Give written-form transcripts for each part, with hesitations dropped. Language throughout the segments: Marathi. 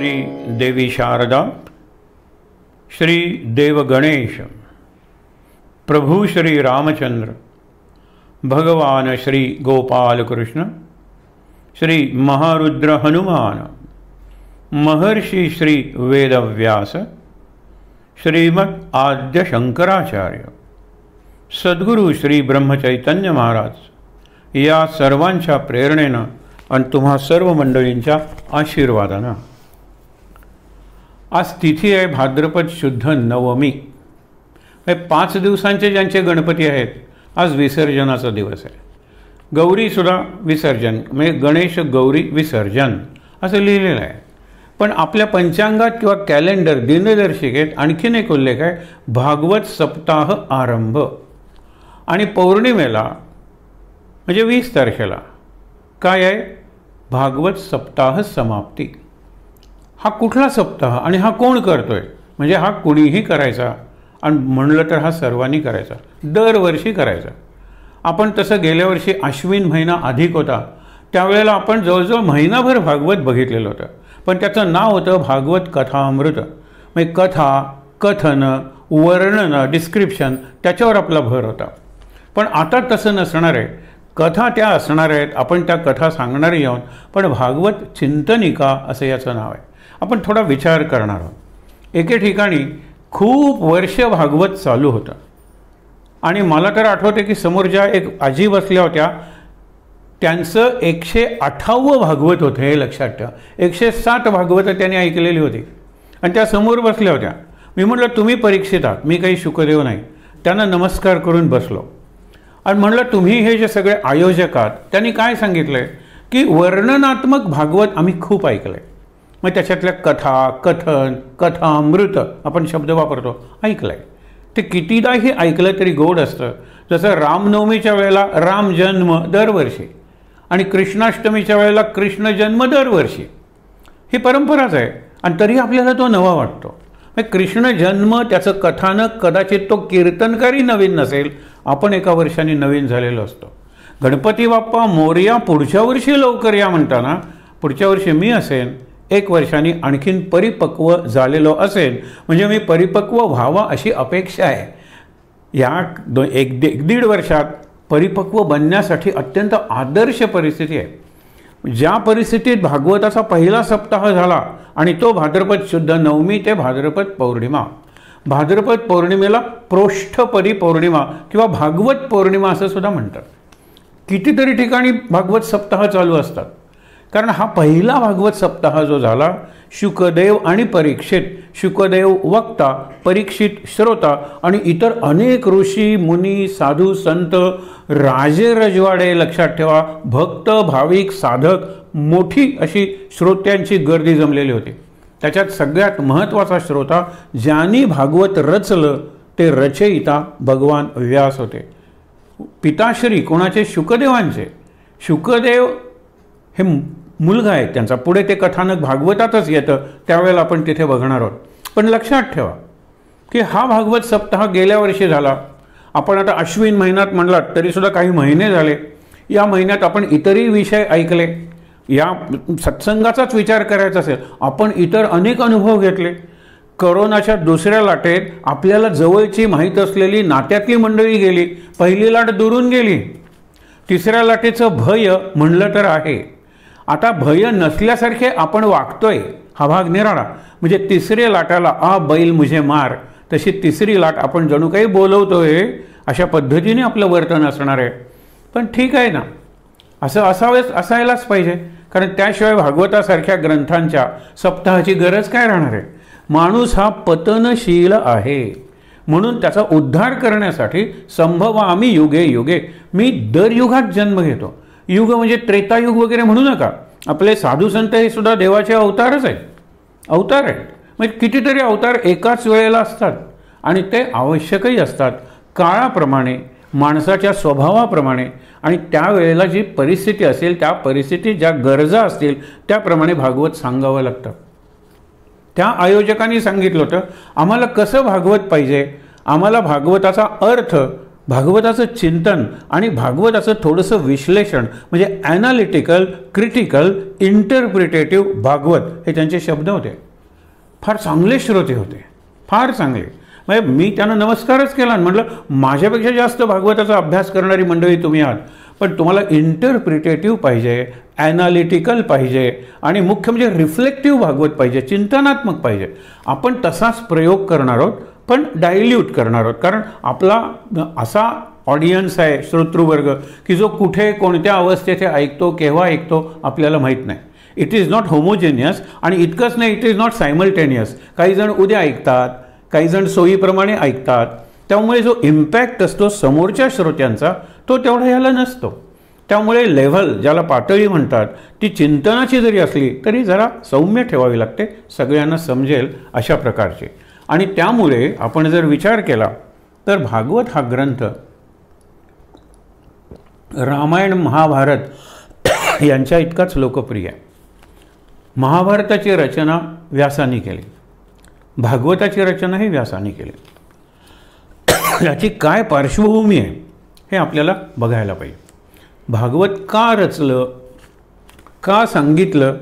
श्री देवी शारदा, श्री देव गणेश, प्रभु श्री रामचंद्र, भगवान श्री गोपाल कृष्ण, श्री महारुद्र हनुमान, महर्षि श्री वेदव्यास, श्रीमद आद्य शंकराचार्य, सद्गुरु श्री ब्रह्मचैतन्य महाराज या सर्वांच्या प्रेरणेनं आणि तुम्हा सर्व मंडळींच्या आशीर्वादानं आज तिथी आहे भाद्रपद शुद्ध नवमी. हे 5 दिवसांचे ज्यांचे गणपती आहेत आज विसर्जनाचा दिवस आहे. गौरीसुद्धा विसर्जन म्हणजे गणेश गौरी विसर्जन असं लिहिलेलं आहे. पण आपल्या पंचांगात किंवा कॅलेंडर दिनदर्शिकेत आणखीन एक उल्लेख आहे, भागवत सप्ताह आरंभ. आणि पौर्णिमेला म्हणजे 20 तारखेला काय आहे, भागवत सप्ताह समाप्ती. हा कुठला सप्ताह आणि हा कोण करतोय, म्हणजे हा कुणीही करायचा आणि म्हणलं तर हा सर्वांनी करायचा, दरवर्षी करायचा. आपण तसं गेल्या वर्षी अश्विन महिना अधिक होता त्यावेळेला आपण जवळजवळ महिनाभर भागवत बघितलेलं होतं. पण त्याचं नाव होतं भागवत कथामृत. म्हणजे कथा, कथन, वर्णन, डिस्क्रिप्शन त्याच्यावर आपला भर होता. पण आता तसं नसणार आहे. कथा त्या असणार आहेत, आपण त्या कथा सांगणारे येऊन, पण भागवत चिंतनिका असं याचं नाव आहे. आपण थोडा विचार करणार आहोत. एके ठिकाणी खूप वर्ष भागवत चालू होतं आणि मला तर आठवते की समोर ज्या एक आजी बसल्या होत्या त्यांचं 108वं भागवत होतं. हे लक्षात ठेवा, 107 भागवतं त्यांनी ऐकलेली होती आणि त्या समोर बसल्या होत्या. मी म्हटलं तुम्ही परीक्षित आहात, मी काही शुकदेव नाही. त्यांना नमस्कार करून बसलो आणि म्हणलं तुम्ही हे जे सगळे आयोजक आहात त्यांनी काय सांगितलं आहे की वर्णनात्मक भागवत आम्ही खूप ऐकलं आहे. मग त्याच्यातल्या कथा, कथन, कथामृत आपण शब्द वापरतो, ऐकलं आहे. ते कितीदाही ऐकलं तरी गोड असतं. जसं रामनवमीच्या वेळेला राम जन्म दरवर्षी आणि कृष्णाष्टमीच्या वेळेला कृष्ण जन्म दरवर्षी, ही परंपराच आहे आणि तरी आपल्याला तो नवा वाटतो. मग कृष्ण जन्म त्याचं कथानक कदाचित तो कीर्तनकारी नवीन नसेल, आपण एका वर्षाने नवीन झालेलो असतो. गणपती बाप्पा मोरया पुढच्या वर्षी लवकर या म्हणताना पुढच्या वर्षी मी असेन 1 वर्षांनी आणखीन परिपक्व झालेलो असेल, म्हणजे मी परिपक्व व्हावा अशी अपेक्षा आहे. या 1-1.5 वर्षात परिपक्व बनण्यासाठी अत्यंत आदर्श परिस्थिती आहे. ज्या परिस्थितीत भागवताचा पहिला सप्ताह झाला आणि तो भाद्रपद शुद्ध नवमी ते भाद्रपद पौर्णिमा. भाद्रपद पौर्णिमेला प्रोष्ठपदी पौर्णिमा किंवा भागवत पौर्णिमा असं सुद्धा म्हणतात. कितीतरी ठिकाणी भागवत सप्ताह चालू असतात, कारण हा पहिला भागवत सप्ताह जो झाला, शुकदेव आणि परीक्षित, शुकदेव वक्ता, परीक्षित श्रोता आणि इतर अनेक ऋषी मुनी साधू संत राजे रजवाडे, लक्षात ठेवा भक्त भाविक साधक, मोठी अशी श्रोत्यांची गर्दी जमलेली होती. त्याच्यात सगळ्यात महत्त्वाचा श्रोता ज्यांनी भागवत रचलं ते रचयिता भगवान व्यास होते. पिताश्री कोणाचे, शुकदेवांचे. शुकदेव हे मुलगा आहे त्यांचा. पुढे ते कथानक भागवतातच येतं, त्यावेळेला आपण तिथे बघणार आहोत. पण लक्षात ठेवा की हा भागवत सप्ताह गेल्या वर्षी झाला. आपण आता अश्विन महिन्यात म्हणलात तरीसुद्धा काही महिने झाले. या महिन्यात आपण इतरही विषय ऐकले. या सत्संगाचाच विचार करायचा असेल, आपण इतर अनेक अनुभव घेतले. करोनाच्या दुसऱ्या लाटेत आपल्याला जवळची माहीत असलेली नात्यातली मंडळी गेली, पहिली लाट दुरून गेली. तिसऱ्या लाटेचं भय म्हणलं तर आहे. आता भय नसल्यासारखे आपण वागतोय, हा भाग निराळा. म्हणजे तिसऱ्या लाटाला आ बैल मुझे मार, तशी तिसरी लाट आपण जणू काही बोलवतोय अशा पद्धतीने आपलं वर्तन असणार आहे. पण ठीक आहे ना, असं असायलाच पाहिजे, कारण त्याशिवाय भागवतासारख्या ग्रंथांच्या सप्ताहाची गरज काय राहणार आहे. माणूस हा पतनशील आहे, म्हणून त्याचा उद्धार करण्यासाठी संभवामी युगे युगे, मी दर युगात जन्म घेतो. युग म्हणजे त्रेतायुग वगैरे म्हणू नका. आपले साधू संत हे सुद्धा देवाचे अवतारच आहेत, अवतार आहेत. म्हणजे कितीतरी अवतार एकाच वेळेला असतात आणि ते आवश्यकही असतात काळाप्रमाणे, माणसाच्या स्वभावाप्रमाणे आणि त्यावेळेला जी परिस्थिती असेल त्या परिस्थितीत ज्या गरजा असतील त्याप्रमाणे भागवत सांगावं लागतं. त्या आयोजकांनी सांगितलं होतं आम्हाला कसं भागवत पाहिजे, आम्हाला भागवताचा अर्थ भागवताचं चिंतन आणि भागवताचं थोडंसं विश्लेषण म्हणजे ॲनालिटिकल, क्रिटिकल, इंटरप्रिटेटिव्ह भागवत हे त्यांचे शब्द होते. फार चांगले श्रोते होते, फार चांगले. म्हणजे मी त्यांना नमस्कारच केला आणि म्हटलं माझ्यापेक्षा जास्त भागवताचा अभ्यास करणारी मंडळी तुम्ही आहात, पण तुम्हाला इंटरप्रिटेटिव्ह पाहिजे, ॲनालिटिकल पाहिजे आणि मुख्य म्हणजे रिफ्लेक्टिव्ह भागवत पाहिजे, चिंतनात्मक पाहिजे. आपण तसाच प्रयोग करणार आहोत, पण डायल्यूट करणार आहोत. कारण आपला असा ऑडियन्स आहे, श्रोतृवर्ग, की जो कुठे कोणत्या अवस्थेत ऐकतो, केव्हा ऐकतो आपल्याला माहीत नाही. It is not homogeneous. आणि इतकंच नाही, इट इज नॉट सायमल्टेनियस. काही जण उद्या ऐकतात, काही जण सोयीप्रमाणे ऐकतात. त्यामुळे जो इम्पॅक्ट असतो समोरच्या श्रोत्यांचा तो तेवढा याला नसतो. त्यामुळे लेव्हल, ज्याला पातळी म्हणतात, ती चिंतनाची जरी असली तरी जरा सौम्य ठेवावी लागते, सगळ्यांना समजेल अशा प्रकारची. आणि त्यामुळे आपण जर विचार केला तर भागवत हा ग्रंथ रामायण महाभारत यांच्या इतकाच लोकप्रिय आहे. महाभारताची रचना व्यासांनी केली, भागवताची रचनाही व्यासांनी केली. याची काय पार्श्वभूमी आहे हे आपल्याला बघायला पाहिजे. भागवत का रचलं, का सांगितलं,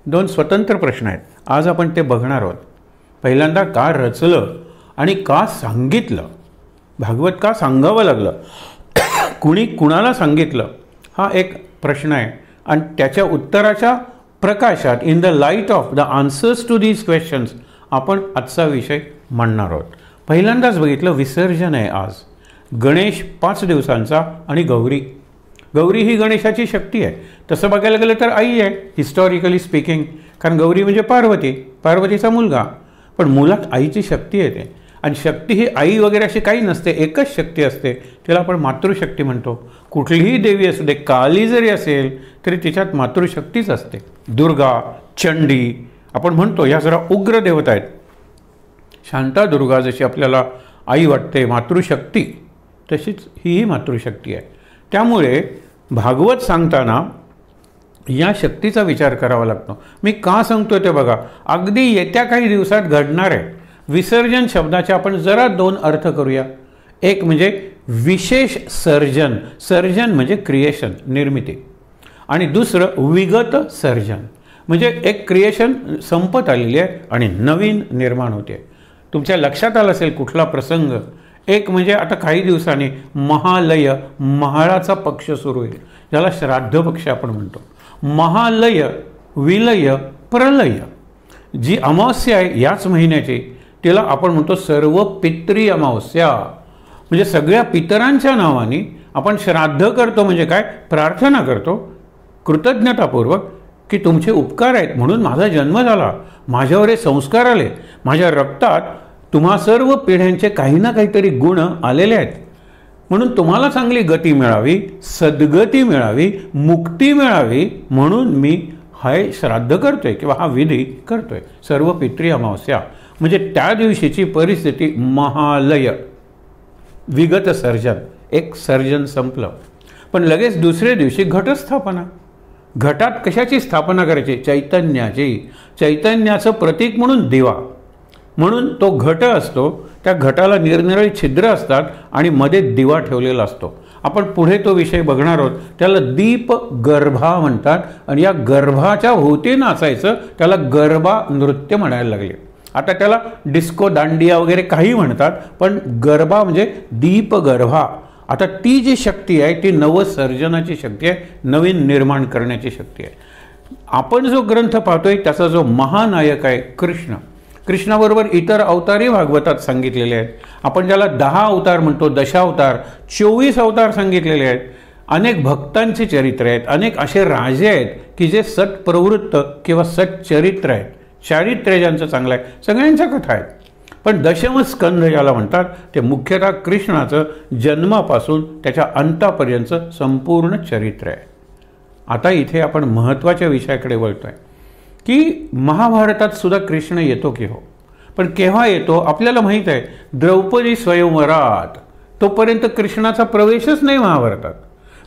दोन स्वतंत्र प्रश्न आहेत. आज आपण ते बघणार आहोत. पहिल्यांदा का रचलं आणि का सांगितलं, भागवत का सांगावं लागलं, कुणी कुणाला सांगितलं, हा एक प्रश्न आहे. आणि त्याच्या उत्तराच्या प्रकाशात, in the light of the answers to these questions, आपण आजचा विषय मांडणार आहोत. पहिल्यांदाच बघितलं विसर्जन आहे आज. गणेश 5 दिवसांचा आणि गौरी. गौरी ही गणेशाची शक्ती आहे. तसं बघायला गेलं तर आई आहे हिस्टॉरिकली स्पीकिंग, कारण गौरी म्हणजे पार्वती, पार्वतीचा मुलगा. पण मुलात आईची शक्ती येते. आणि शक्ती ही आई वगैरे अशी काही नसते, एकच शक्ती असते, तिला आपण मातृशक्ती म्हणतो. कुठलीही देवी असू दे, काली जरी असेल तरी तिच्यात मातृशक्तीच असते. दुर्गा, चंडी आपण म्हणतो, ह्या जरा उग्र देवता आहेत. शांता दुर्गा जशी आपल्याला आई वाटते, मातृशक्ती, तशीच ही मातृशक्ती आहे. त्यामुळे भागवत सांगताना या शक्तीचा विचार करावा लागतो. मी का सांगतो ते बघा. अगदी येत्या काही दिवसात घडणार आहे. विसर्जन शब्दाचे आपण जरा 2 अर्थ करूया. एक म्हणजे विशेष सर्जन, सर्जन म्हणजे क्रिएशन, निर्मिती. आणि दुसरं विगत सर्जन, म्हणजे एक क्रिएशन संपत आलेली आहे आणि नवीन निर्माण होते. तुमच्या लक्षात आलं असेल कुठला प्रसंग. एक म्हणजे आता काही दिवसांनी महालय, महाळाचा पक्ष सुरू होईल, ज्याला श्राद्ध पक्ष आपण म्हणतो. महालय, विलय, प्रलय, जी अमावस्या आहे याच महिन्याची, तिला आपण म्हणतो सर्व पितृ अमावस्या. म्हणजे सगळ्या पितरांच्या नावाने आपण श्राद्ध करतो. म्हणजे काय, प्रार्थना करतो कृतज्ञतापूर्वक की तुमचे उपकार आहेत म्हणून माझा जन्म झाला, माझ्यावर हे संस्कार आले, माझ्या रक्तात तुम्हा सर्व पिढ्यांचे काही ना काहीतरी गुण आलेले आहेत, म्हणून तुम्हाला चांगली गती मिळावी, सद्गती मिळावी, मुक्ती मिळावी, म्हणून मी हे श्राद्ध करतोय किंवा हा विधी करतोय. सर्व पितृ अमावस्या म्हणजे त्या दिवशीची परिस्थिती महालय, विगत सर्जन, एक सर्जन संपलं. पण लगेच दुसऱ्या दिवशी घटस्थापना. घटात कशाची स्थापना करायची, चैतन्याची. चैतन्याचं प्रतीक म्हणून दिवा, म्हणून तो घट असतो. त्या घटाला निरनिराळी छिद्र असतात आणि मध्ये दिवा ठेवलेला असतो. आपण पुढे तो विषय बघणार आहोत. त्याला दीप गर्भा म्हणतात. आणि या गर्भाच्या भोवती नाचायचं, त्याला गरबा नृत्य म्हणायला लागले. आता त्याला डिस्को, दांडिया वगैरे काही म्हणतात, पण गरबा म्हणजे दीप गर्भा. आता ती जी शक्ती आहे ती नवसर्जनाची शक्ती आहे, नवीन निर्माण करण्याची शक्ती आहे. आपण जो ग्रंथ पाहतोय त्याचा जो महानायक आहे कृष्ण, कृष्णाबरोबर इतर अवतारही भागवतात सांगितलेले आहेत. आपण ज्याला 10 अवतार म्हणतो, दशावतार, 24 अवतार सांगितलेले आहेत. अनेक भक्तांची चरित्र आहेत, अनेक असे राजे आहेत की जे सत्प्रवृत्त किंवा सच्चरित्र आहेत, चारित्र्य ज्यांचं चांगलं आहे. सगळ्यांच्या कथा आहेत. पण दशमस्कंध ज्याला म्हणतात ते मुख्यतः कृष्णाचं जन्मापासून त्याच्या अंतापर्यंतचं संपूर्ण चरित्र आहे. आता इथे आपण महत्त्वाच्या विषयाकडे वळतोय की महाभारतात सुद्धा कृष्ण येतो की हो, पण केव्हा येतो आपल्याला माहीत आहे. द्रौपदी स्वयंवरात तोपर्यंत कृष्णाचा प्रवेशच नाही महाभारतात.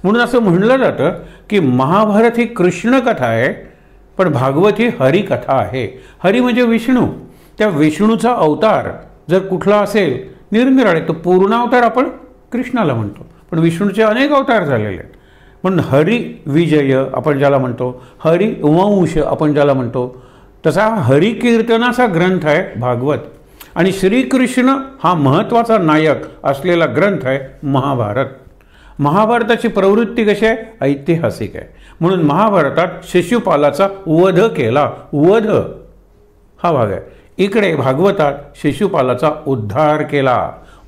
म्हणून असं म्हणलं जातं की महाभारत ही कृष्णकथा आहे, पण भागवत ही हरिकथा आहे. हरी म्हणजे विष्णू. त्या विष्णूचा अवतार जर कुठला असेल निरनिराळे, तो पूर्ण अवतार आपण कृष्णाला म्हणतो. पण विष्णूचे अनेक अवतार झालेले आहेत. म्हणून हरिविजय आपण ज्याला म्हणतो, हरिवंश आपण ज्याला म्हणतो, तसा हरिकीर्तनाचा ग्रंथ आहे भागवत. आणि श्रीकृष्ण हा महत्त्वाचा नायक असलेला ग्रंथ आहे महाभारत. महाभारताची प्रवृत्ती कशी आहे? ऐतिहासिक आहे. म्हणून महाभारतात शिशुपालाचा वध केला, वध हा भाग आहे. इकडे भागवतात शिशुपालाचा उद्धार केला,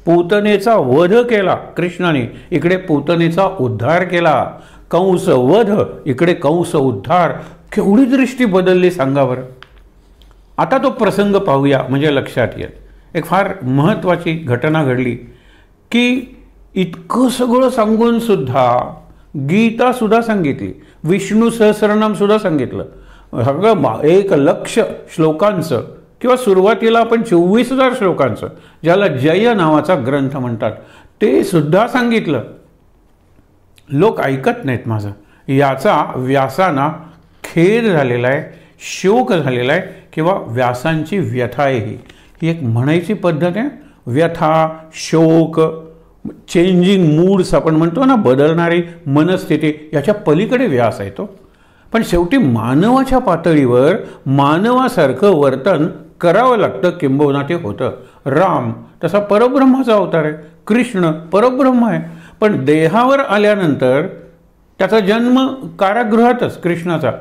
पूतनेचा वध केला कृष्णाने, इकडे पूतनेचा उद्धार केला. कंस वध, इकडे कंस उद्धार. केवढी दृष्टी बदलली सांगा बरं. आता तो प्रसंग पाहूया म्हणजे लक्षात येईल. एक फार महत्त्वाची घटना घडली की इतकं सगळं सांगून सुद्धा गीतासुद्धा सांगितली, विष्णू सहस्रनामसुद्धा सांगितलं, सगळं 1,00,000 श्लोकांचं किंवा सुरुवातीला आपण 24,000 श्लोकांचं ज्याला जय नावाचा ग्रंथ म्हणतात ते सुद्धा सांगितलं. लोक ऐकत नाहीत माझं. याचा व्यासांना खेद झालेला आहे, शोक झालेला आहे किंवा व्यासांची व्यथा आहे. ही एक म्हणायची पद्धत आहे. व्यथा, शोक, चेंजिंग मूड्स आपण म्हणतो ना, बदलणारी मनस्थिती, याच्या पलीकडे व्यास आहे तो. पण शेवटी मानवाच्या पातळीवर मानवासारखं वर्तन करावं लागतं, किंबहुना ते होतं. राम तसा परब्रह्माचा अवतार आहे, कृष्ण परब्रह्म आहे. पण देहावर आल्यानंतर त्याचा जन्म कारागृहातच कृष्णाचा,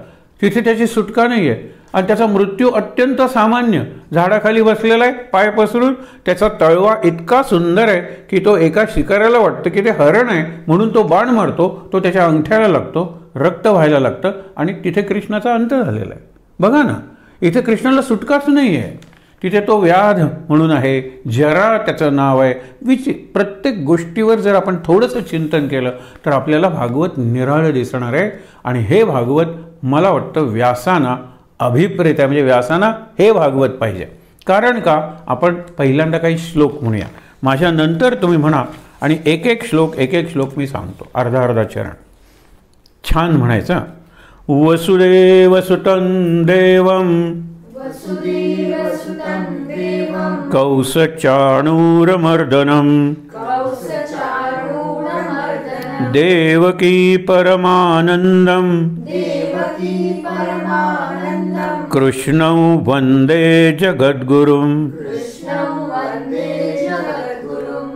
तिथे त्याची सुटका नाही आहे. आणि त्याचा मृत्यू अत्यंत सामान्य, झाडाखाली बसलेला आहे पाय पसरून. त्याचा तळवा इतका सुंदर आहे की तो एका शिकाऱ्याला वाटतं की ते हरण आहे म्हणून तो बाण मारतो, तो त्याच्या अंगठ्याला लागतो, रक्त व्हायला लागतं आणि तिथे कृष्णाचा अंत झालेला आहे. बघा ना, इथे कृष्णाला सुटकाच नाही आहे. तिथे तो व्याध म्हणून आहे, जरा त्याचं नाव आहे. प्रत्येक गोष्टीवर जर आपण थोडंसं चिंतन केलं तर आपल्याला भागवत निराळं दिसणार आहे. आणि हे भागवत मला वाटतं व्यासांना अभिप्रेत आहे, म्हणजे व्यासांना हे भागवत पाहिजे. कारण का? आपण पहिल्यांदा काही श्लोक म्हणूया, माझ्या नंतर तुम्ही म्हणा आणि एक एक श्लोक मी सांगतो, अर्धा चरण. छान म्हणायचं. वसुदेवसुतं देवं कौसचाणूरमर्दनं देवकी परमानन्दं कृष्णं वन्दे जगद्गुरुं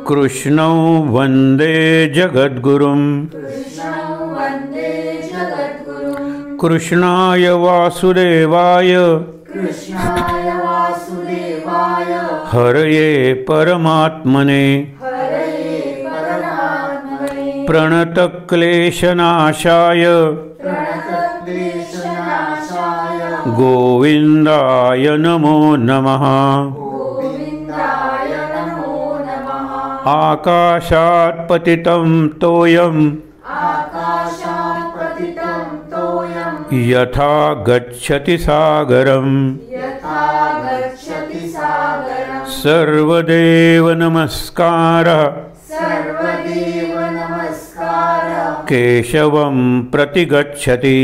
कृष्णं वन्दे जगद्गुरुं कृष्णाय वासुदेवाय हरये परमात्मने प्रणतक्लेशनाशाय गोविंदाय नमो नमः. आकाशात् पतितं तोयं यथा गच्छति सागरं सर्वदेव नमस्कारः केशवं प्रतिगच्छति.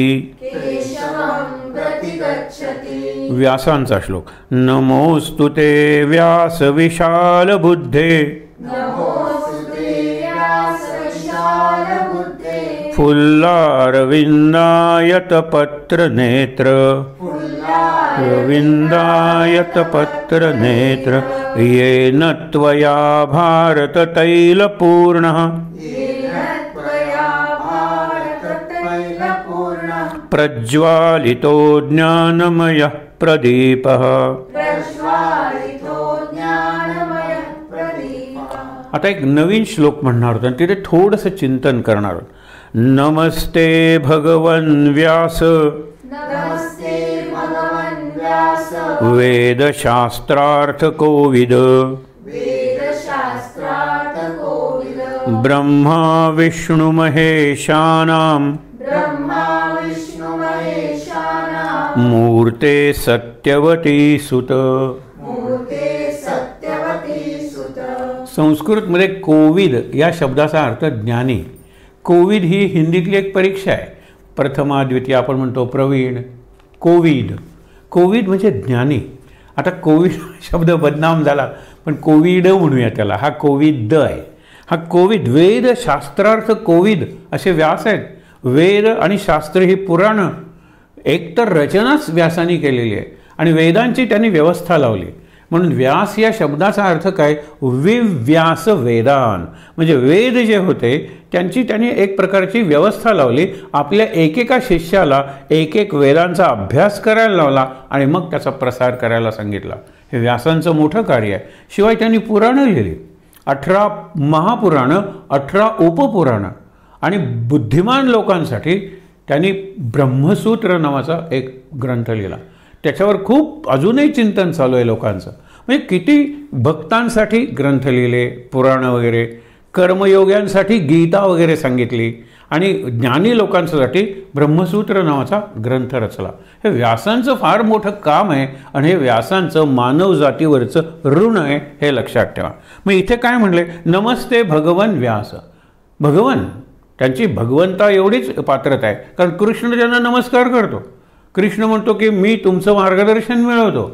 व्यासांचा श्लोक. नमोस्तु ते व्यास विशाल बुद्धे फुल्लारविन्दायत पत्र नेत्र रविन्दायत पत्र नेत्र येन त्वया भारत तैलपूर्णः प्रज्वालितो ज्ञानमयः प्रदीपः. आता एक नवीन श्लोक म्हणणार होतो आणि तिथे थोडंसं चिंतन करणार आहोत. नमस्ते भगवन् व्यास वेदशास्त्रार्थ कोविद ब्रह्मा विष्णु महेशानां मूर्ते सत्यवती सुत. संस्कृतमध्ये कोविद या शब्दाचा अर्थ ज्ञानी. कोविद ही हिंदीतली एक परीक्षा आहे. प्रथमा द्वितीय आपण म्हणतो प्रवीण. कोविद म्हणजे ज्ञानी. आता कोविड शब्द बदनाम झाला पण कोविड म्हणूया त्याला. हा कोविद आहे. हा कोविद, वेद शास्त्रार्थ कोविद असे व्यास आहेत. वेद आणि शास्त्र ही पुराणं एकतर रचनाच व्यासानी केलेली आहे आणि वेदांची त्यांनी व्यवस्था लावली. म्हणून व्यास या शब्दाचा अर्थ काय? विव्यास वेदान, म्हणजे वेद जे होते त्यांची त्यांनी एक प्रकारची व्यवस्था लावली. आपल्या एकेका शिष्याला एक एक वेदांचा अभ्यास करायला लावला आणि मग त्याचा प्रसार करायला सांगितला. हे व्यासांचं मोठं कार्य आहे. शिवाय त्यांनी पुराणं लिहिली, 18 महापुराणं, 18 उपपुराणं, आणि बुद्धिमान लोकांसाठी त्यांनी ब्रह्मसूत्र नावाचा एक ग्रंथ लिहिला. त्याच्यावर खूप अजूनही चिंतन चालू आहे लोकांचं. म्हणजे किती भक्तांसाठी ग्रंथ लिहिले, पुराणं वगैरे, कर्मयोग्यांसाठी गीता वगैरे सांगितली आणि ज्ञानी लोकांसाठी ब्रह्मसूत्र नावाचा ग्रंथ रचला. हे व्यासांचं फार मोठं काम आहे आणि हे व्यासांचं मानव जातीवरचं ऋण आहे, हे लक्षात ठेवा. मग इथे काय म्हणले? नमस्ते भगवन व्यास. भगवन, त्यांची भगवंता एवढीच पात्रता आहे, कारण कृष्ण त्यांना नमस्कार करतो. कृष्ण म्हणतो की मी तुमचं मार्गदर्शन मिळवतो.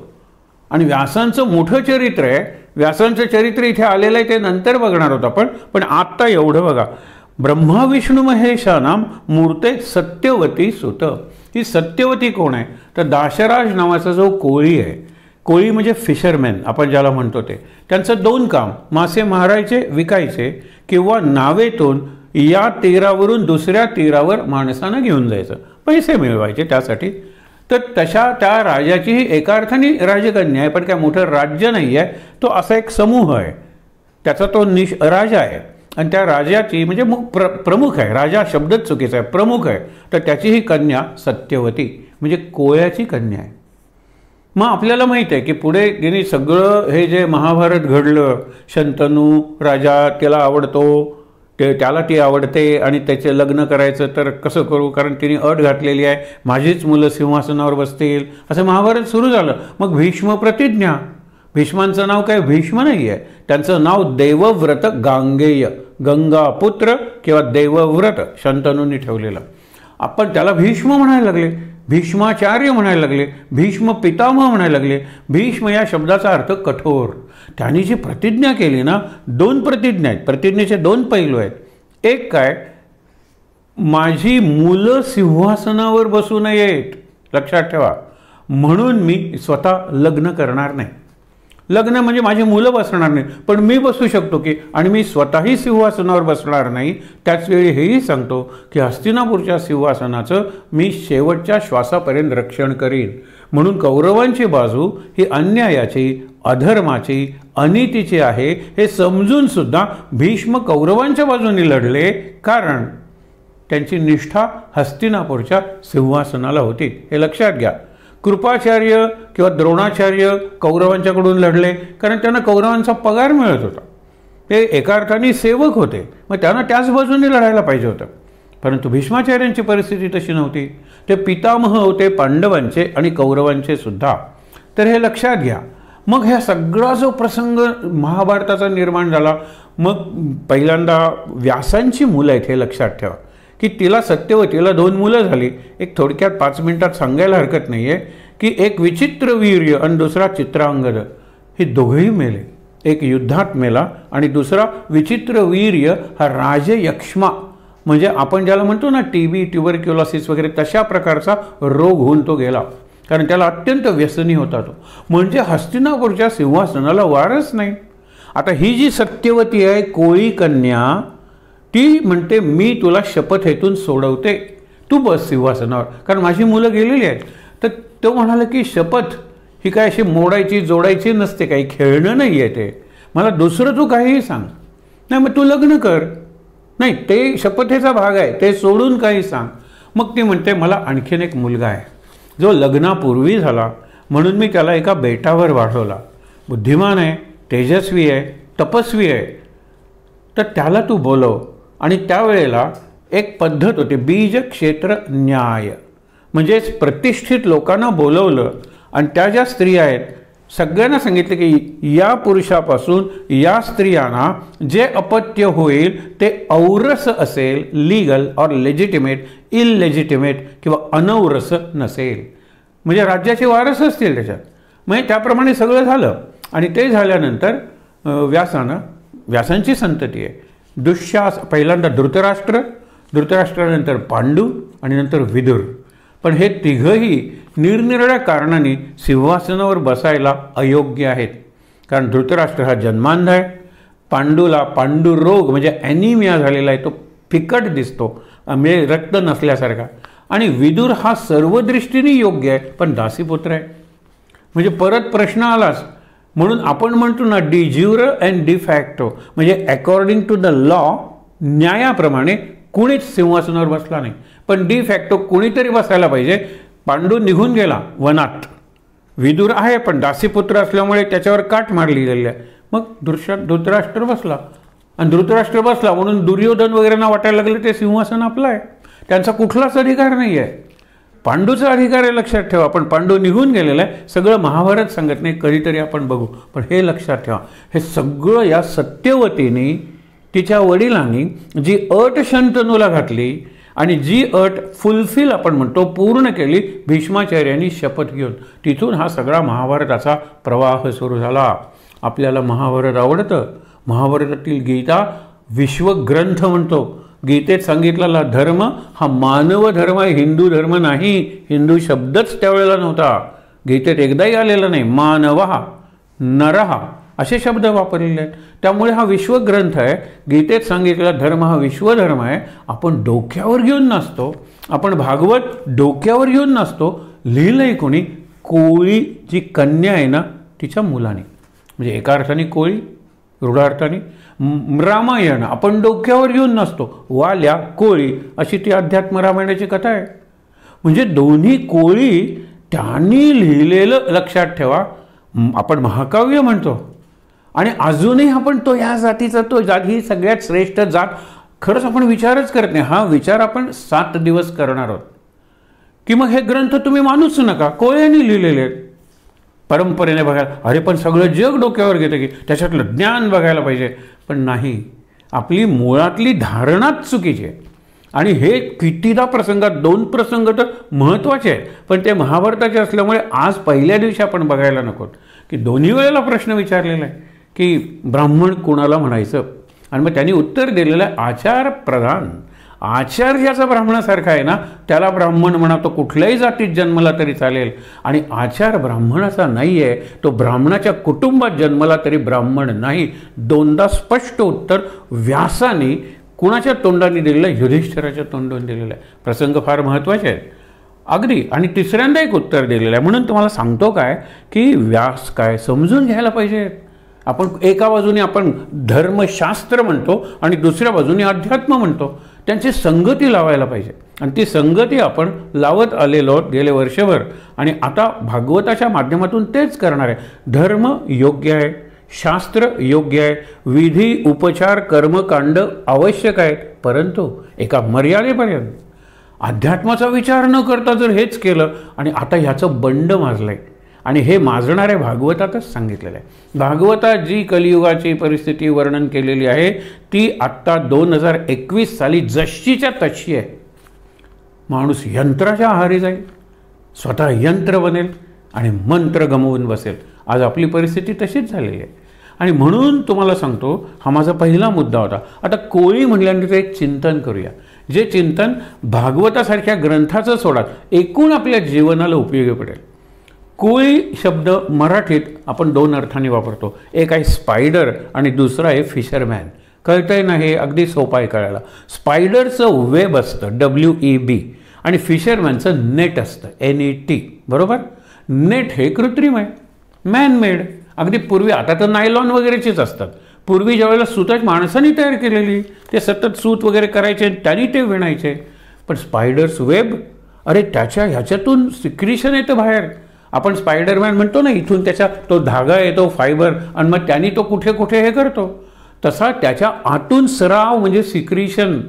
आणि व्यासांचं मोठं चरित्र आहे. व्यासांचं चरित्र इथे आलेलं आहे, ते नंतर बघणार होतं आपण. पण आत्ता एवढं बघा, ब्रह्मा विष्णू महेशानाम मूर्ते सत्यवती सुत. ही सत्यवती कोण आहे? तर दाशराज नावाचा जो कोळी आहे, कोळी म्हणजे फिशरमॅन आपण ज्याला म्हणतो ते, त्यांचं 2 काम, मासे मारायचे विकायचे किंवा नावेतून या तीरावरून दुसऱ्या तीरावर माणसानं घेऊन जायचं, पैसे मिळवायचे त्यासाठी. तर तशा त्या राजाची ही एका अर्थाने राजकन्या आहे, पण काय मोठं राज्य नाही आहे, तो असा एक समूह आहे, त्याचा तो राजा आहे. आणि त्या राजाची म्हणजे प्रमुख आहे, राजा शब्दच चुकीचा आहे, प्रमुख आहे. तर त्याची ही कन्या सत्यवती म्हणजे कोळ्याची कन्या आहे. मग आपल्याला माहीत आहे की पुढे तिने सगळं हे जे महाभारत घडलं, शंतनू राजा त्याला आवडतो, त्याला ती आवडते आणि त्याचे लग्न करायचं तर कसं करू, कारण तिने अट घातलेली आहे, माझीच मुलं सिंहासनावर बसतील, असं महाभारत सुरू झालं. मग भीष्म प्रतिज्ञा, भीष्मांचं नाव काय भीष्म नाही आहे, त्यांचं नाव देवव्रत गांगेय, गंगा पुत्र किंवा देवव्रत शंतनूंनी ठेवलेलं. आपण त्याला भीष्म म्हणायला लागले, भीष्माचार्य म्हणायला लागले, भीष्म पितामह म्हणायला लागले. भीष्म या शब्दाचा अर्थ कठोर. त्यांनी जी प्रतिज्ञा केली ना, 2 प्रतिज्ञा आहेत, प्रतिज्ञेचे 2 पैलू आहेत. एक काय, माझी मुलं सिंहासनावर बसू नयेत, लक्षात ठेवा, म्हणून मी स्वतः लग्न करणार नाही. लग्न म्हणजे माझी मुलं बसणार नाही, पण मी बसू शकतो की, आणि मी स्वतःही सिंहासनावर बसणार नाही. त्याचवेळी हेही सांगतो की हस्तिनापूरच्या सिंहासनाचं मी शेवटच्या श्वासापर्यंत रक्षण करीन. म्हणून कौरवांची बाजू ही अन्यायाची, अधर्माची, अनितीची आहे हे समजून सुद्धा भीष्म कौरवांच्या बाजूने लढले, कारण त्यांची निष्ठा हस्तिनापूरच्या सिंहासनाला होती, हे लक्षात घ्या. कृपाचार्य किंवा द्रोणाचार्य कौरवांच्याकडून लढले कारण त्यांना कौरवांचा पगार मिळत होता, ते एका अर्थाने सेवक होते, मग त्यांना त्याच बाजूने लढायला पाहिजे होतं. परंतु भीष्माचार्यांची परिस्थिती तशी नव्हती, ते पितामह होते पांडवांचे आणि कौरवांचे सुद्धा. तर हे लक्षात घ्या. मग ह्या सगळा जो प्रसंग महाभारताचा निर्माण झाला, मग पहिल्यांदा व्यासांची मुलं आहेत, हे लक्षात ठेवा की तिला सत्यवतीला 2 मुलं झाली. एक थोडक्यात 5 मिनिटात सांगायला हरकत नाही आहे की एक विचित्र वीर्य आणि दुसरा चित्रांगद, हे दोघेही मेले. एक युद्धात मेला आणि दुसरा विचित्र वीर्य हा राजयक्ष्मा, म्हणजे आपण ज्याला म्हणतो ना TB, ट्युबरक्युलोसिस वगैरे, तशा प्रकारचा रोग होऊन तो गेला, कारण त्याला अत्यंत व्यसनी होता तो. म्हणजे हस्तिनापूरच्या सिंहासनाला वारस नाही. आता ही जी सत्यवती आहे कोळी कन्या, ती म्हणते मी तुला शपथेतून सोडवते, तू बस सिंहासनावर, कारण माझी मुलं गेलेली आहेत. तर तो म्हणाला की शपथ ही काय अशी मोडायची जोडायची नसते, काही खेळणं नाही आहे ते, मला दुसरं तू काहीही सांग. नाही मग तू लग्न कर, नाही ते शपथेचा भाग आहे, ते सोडून काही सांग. मग ती म्हणते मला आणखीन एक मुलगा आहे जो लग्नापूर्वी झाला, म्हणून मी त्याला एका बेटावर वाढवला, बुद्धिमान आहे, तेजस्वी आहे, तपस्वी आहे, तर त्याला तू बोलव. आणि त्यावेळेला एक पद्धत होती, बीज क्षेत्र न्याय, म्हणजेच प्रतिष्ठित लोकांना बोलवलं आणि त्या ज्या स्त्रिया आहेत सगळ्यांना सांगितलं की या पुरुषापासून या स्त्रियांना जे अपत्य होईल ते औरस असेल, लीगल और लेजिटिमेट, इललेजिटिमेट किंवा अनौरस नसेल, म्हणजे राज्याचे वारस असतील त्याच्यात. म्हणजे त्याप्रमाणे सगळं झालं. आणि ते झाल्यानंतर व्यासांची संतती आहे, पहिल्यांदा धृतराष्ट्र, धृतराष्ट्रानंतर पांडू आणि नंतर विदुर. पण हे तिघही निरनिराळ्या कारणांनी सिंहासनावर बसायला अयोग्य आहेत. कारण धृतराष्ट्र हा जन्मांध आहे, पांडूला पांडुरोग म्हणजे ॲनिमिया झालेला आहे, तो फिकट दिसतो म्हणजे रक्त नसल्यासारखा, आणि विदुर हा सर्व दृष्टीने योग्य आहे पण दासीपुत्र आहे. म्हणजे परत प्रश्न आलाच. म्हणून आपण म्हणतो ना डी ज्युर अँड डी फॅक्टो, म्हणजे अकॉर्डिंग टू द लॉ न्यायाप्रमाणे कुणीच सिंहासनावर बसला नाही, पण डी फॅक्टो कुणीतरी बसायला पाहिजे. पांडू निघून गेला वनात, विदुर आहे पण दासीपुत्र असल्यामुळे त्याच्यावर काठ मारली गेली आहे. मग धृतराष्ट्र बसला, आणि धृतराष्ट्र बसला म्हणून दुर्योधन वगैरेंना वाटायला लागलं ते सिंहासन आपलं आहे, त्यांचा कुठलाच अधिकार नाही आहे. पांडूचा अधिकार आहे लक्षात ठेवा, पण पांडू निघून गेलेला आहे. सगळं महाभारत सांगत नाही, कधीतरी आपण बघू, पण हे लक्षात ठेवा. हे सगळं या सत्यवतीने तिच्या वडिलांनी जी अट शंतनूला घातली आणि जी अट फुलफिल आपण म्हणतो पूर्ण केली भीष्माचार्यांनी शपथ घेऊन, तिथून हा सगळा महाभारताचा प्रवाह सुरू झाला. आपल्याला महाभारत आवडतं. महाभारतातील गीता विश्वग्रंथ म्हणतो. गीतेत सांगितलेला धर्म हा मानव धर्म आहे, हिंदू धर्म नाही. हिंदू शब्दच त्यावेळेला नव्हता, गीतेत एकदाही आलेला नाही. मानवहा, नरहा असे शब्द वापरलेले आहेत. त्यामुळे हा विश्वग्रंथ आहे. गीतेत सांगितलेला धर्म हा विश्वधर्म आहे. आपण डोक्यावर घेऊन नसतो, आपण भागवत डोक्यावर घेऊन नसतो. लिहिलंय कोणी? कोळी जी कन्या आहे ना तिच्या मुलाने, म्हणजे एका अर्थाने कोळी, रूढार्थाने. रामायण आपण डोक्यावर घेऊन नसतो, वाल्या कोळी अशी ती अध्यात्म रामायणाची कथा आहे. म्हणजे दोन्ही कोळी त्यांनी लिहिलेलं लक्षात ठेवा. आपण महाकाव्य म्हणतो आणि अजूनही आपण तो या जातीचा तो जात ही सगळ्यात श्रेष्ठ जात, खरंच आपण विचारच करत नाही. हा विचार आपण 7 दिवस करणार आहोत की मग हे ग्रंथ तुम्ही मानूच नका, कोळ्यांनी लिहिलेले आहेत. परंपरेने बघायला अरे पण सगळं जग डोक्यावर घेतं की त्याच्यातलं ज्ञान बघायला पाहिजे, पण नाही. आपली मुळातली धारणाच चुकीची आहे. आणि हे कितीदा प्रसंगात 2 प्रसंग तर महत्त्वाचे आहेत, पण ते महाभारताचे असल्यामुळे आज पहिल्या दिवशी आपण बघायला नको की दोन्ही वेळेला प्रश्न विचारलेला आहे की ब्राह्मण कोणाला म्हणायचं, आणि मग त्यांनी उत्तर दिलेलं आहे आचार प्रधान. आचार ज्याचा ब्राह्मणासारखा आहे ना त्याला ब्राह्मण म्हणा, तो कुठल्याही जातीत जन्मला तरी चालेल. आणि आचार ब्राह्मणाचा नाही आहे, तो ब्राह्मणाच्या कुटुंबात जन्मला तरी ब्राह्मण नाही. 2दा स्पष्ट उत्तर व्यासाने कुणाच्या तोंडाने दिलेलं आहे? युधिष्ठिराच्या तोंडाने दिलेलं आहे. प्रसंग फार महत्त्वाचे आहेत अगदी. आणि 3ऱ्यांदा एक उत्तर दिलेलं आहे. म्हणून तुम्हाला सांगतो काय की व्यास काय समजून घ्यायला पाहिजे. आपण एका बाजूने आपण धर्मशास्त्र म्हणतो आणि दुसऱ्या बाजूने अध्यात्म म्हणतो, त्यांची संगती लावायला पाहिजे. आणि ती संगती आपण लावत आलेलो आहोत गेले वर्षभर, आणि आता भागवताच्या माध्यमातून तेच करणार आहे. धर्म योग्य आहे, शास्त्र योग्य आहे, विधी उपचार कर्मकांड आवश्यक आहेत, परंतु एका मर्यादेपर्यंत. अध्यात्माचा विचार न करता जर हेच केलं, आणि आता ह्याचं बंड माजलं आहे, आणि हे माजणाऱ्या भागवतातच सांगितलेलं आहे. भागवतात जी कलियुगाची परिस्थिती वर्णन केलेली आहे ती आत्ता 2021 साली जशीच्या तशी आहे. माणूस यंत्राच्या आहारी जाईल, स्वतः यंत्र बनेल आणि मंत्र गमवून बसेल. आज आपली परिस्थिती तशीच झालेली आहे. आणि म्हणून तुम्हाला सांगतो, हा माझा पहिला मुद्दा होता. आता कोळी म्हटल्यानंतर एक चिंतन करूया, जे चिंतन भागवतासारख्या ग्रंथाचं सोडा एकूण आपल्या जीवनाला उपयोगी पडेल. कोळी शब्द मराठीत आपण 2 अर्थांनी वापरतो. एक आहे स्पायडर आणि दुसरा आहे फिशरमॅन. कळतंय ना? हे अगदी सोपं आहे कळायला. स्पायडरचं वेब असतं WEB आणि फिशरमॅनचं नेट असतं NET. बरोबर? नेट हे कृत्रिम आहे, मॅनमेड. अगदी पूर्वी, आता तर नायलॉन वगैरेचेच असतात. पूर्वी ज्यावेळेला सुताच माणसांनी तयार केलेली, ते सतत सूत वगैरे करायचे त्यांनी ते विणायचे. पण स्पायडर्स वेब, अरे ह्याच्यातून सिक्रिशन येतं बाहेर. आपण स्पायडरमॅन म्हणतो ना, इथून त्याचा तो धागा येतो फायबर, आणि मग त्यांनी तो कुठे कुठे हे करतो. तसा त्याच्या आतून स्राव म्हणजे सिक्रिशन,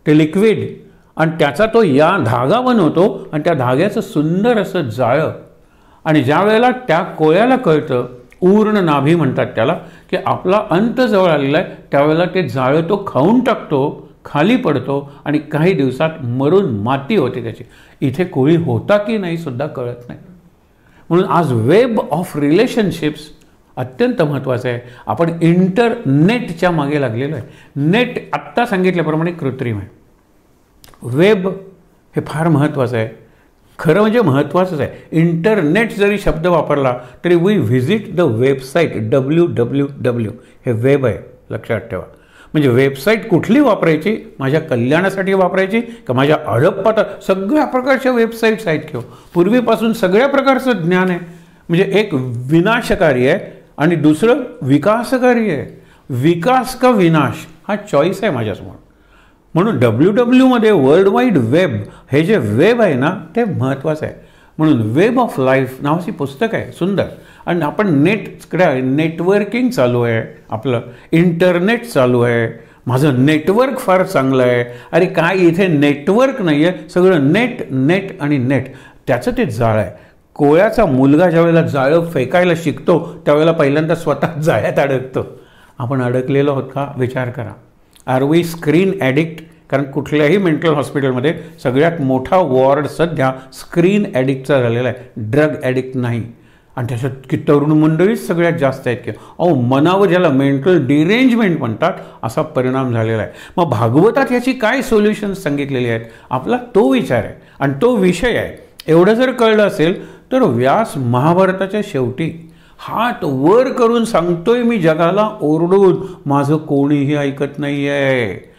ते लिक्विड, आणि त्याचा तो या धागा बनवतो, आणि त्या धाग्याचं सुंदर असं जाळं. आणि ज्या वेळेला त्या कोळ्याला कळतं, ऊर्ण नाभी म्हणतात त्याला, की आपला अंत जवळ आलेला आहे, त्यावेळेला ते जाळं तो खाऊन टाकतो, खाली पडतो आणि काही दिवसात मरून माती होते त्याची. इथे कोळी होता की नाही सुद्धा कळत नाही. म्हणून आज वेब ऑफ रिलेशनशिप्स अत्यंत महत्त्वाचं आहे. आपण इंटरनेटच्या मागे लागलेलो आहे. नेट आत्ता सांगितल्याप्रमाणे कृत्रिम आहे. वेब हे फार महत्त्वाचं आहे. खरं म्हणजे महत्त्वाचंच आहे. इंटरनेट जरी शब्द वापरला तरी we visit the website www हे वेब आहे, लक्षात ठेवा. म्हणजे वेबसाईट कुठली वापरायची, माझ्या कल्याणासाठी वापरायची का माझ्या अडप्पात, सगळ्या प्रकारच्या वेबसाईट्स आहेत किंवा पूर्वीपासून सगळ्या प्रकारचं ज्ञान आहे. म्हणजे एक विनाशकारी आहे आणि दुसरं विकासकारी आहे. विकास का विनाश हा चॉईस आहे माझ्यासमोर. म्हणून WWमध्ये वर्ल्ड वाईड वेब हे जे वेब आहे ना ते महत्त्वाचं आहे. म्हणून वेब ऑफ लाईफ नावाची पुस्तक आहे, सुंदर. आणि आपण नेटकडे, नेटवर्किंग चालू आहे, आपलं इंटरनेट चालू आहे, माझं नेटवर्क फार चांगलं आहे. अरे काय इथे नेटवर्क नाही आहे, सगळं नेट नेट आणि नेट. त्याचं ते जाळं आहे. कोळ्याचा मुलगा ज्यावेळेला जाळं फेकायला शिकतो त्यावेळेला पहिल्यांदा स्वतः जाळ्यात अडकतो. आपण अडकलेलो आहोत का विचार करा. Are we screen addict? कारण कुठल्याही मेंटल हॉस्पिटलमध्ये सगळ्यात मोठा वॉर्ड सध्या स्क्रीन ॲडिक्टचा झालेला आहे, ड्रग ॲडिक्ट नाही. आणि त्याच्यात की तरुण मंडळीच सगळ्यात जास्त आहेत की मनावर ज्याला मेंटल डिरेंजमेंट म्हणतात असा परिणाम झालेला आहे. मग भागवतात याची काय सोल्युशन्स सांगितलेली आहेत, आपला तो विचार आहे आणि तो विषय आहे. एवढं जर कळलं असेल तर व्यास महाभारताच्या शेवटी हात वर करून सांगतोय मी जगाला ओरडून, माझं कोणीही ऐकत नाही आहे.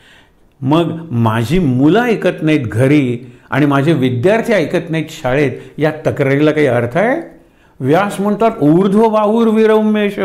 मग माझी मुलं ऐकत नाहीत घरी आणि माझे विद्यार्थी ऐकत नाहीत शाळेत, या तक्रारीला काही अर्थ आहे? व्यास म्हणतात ऊर्ध्व बाहुर विरौमेश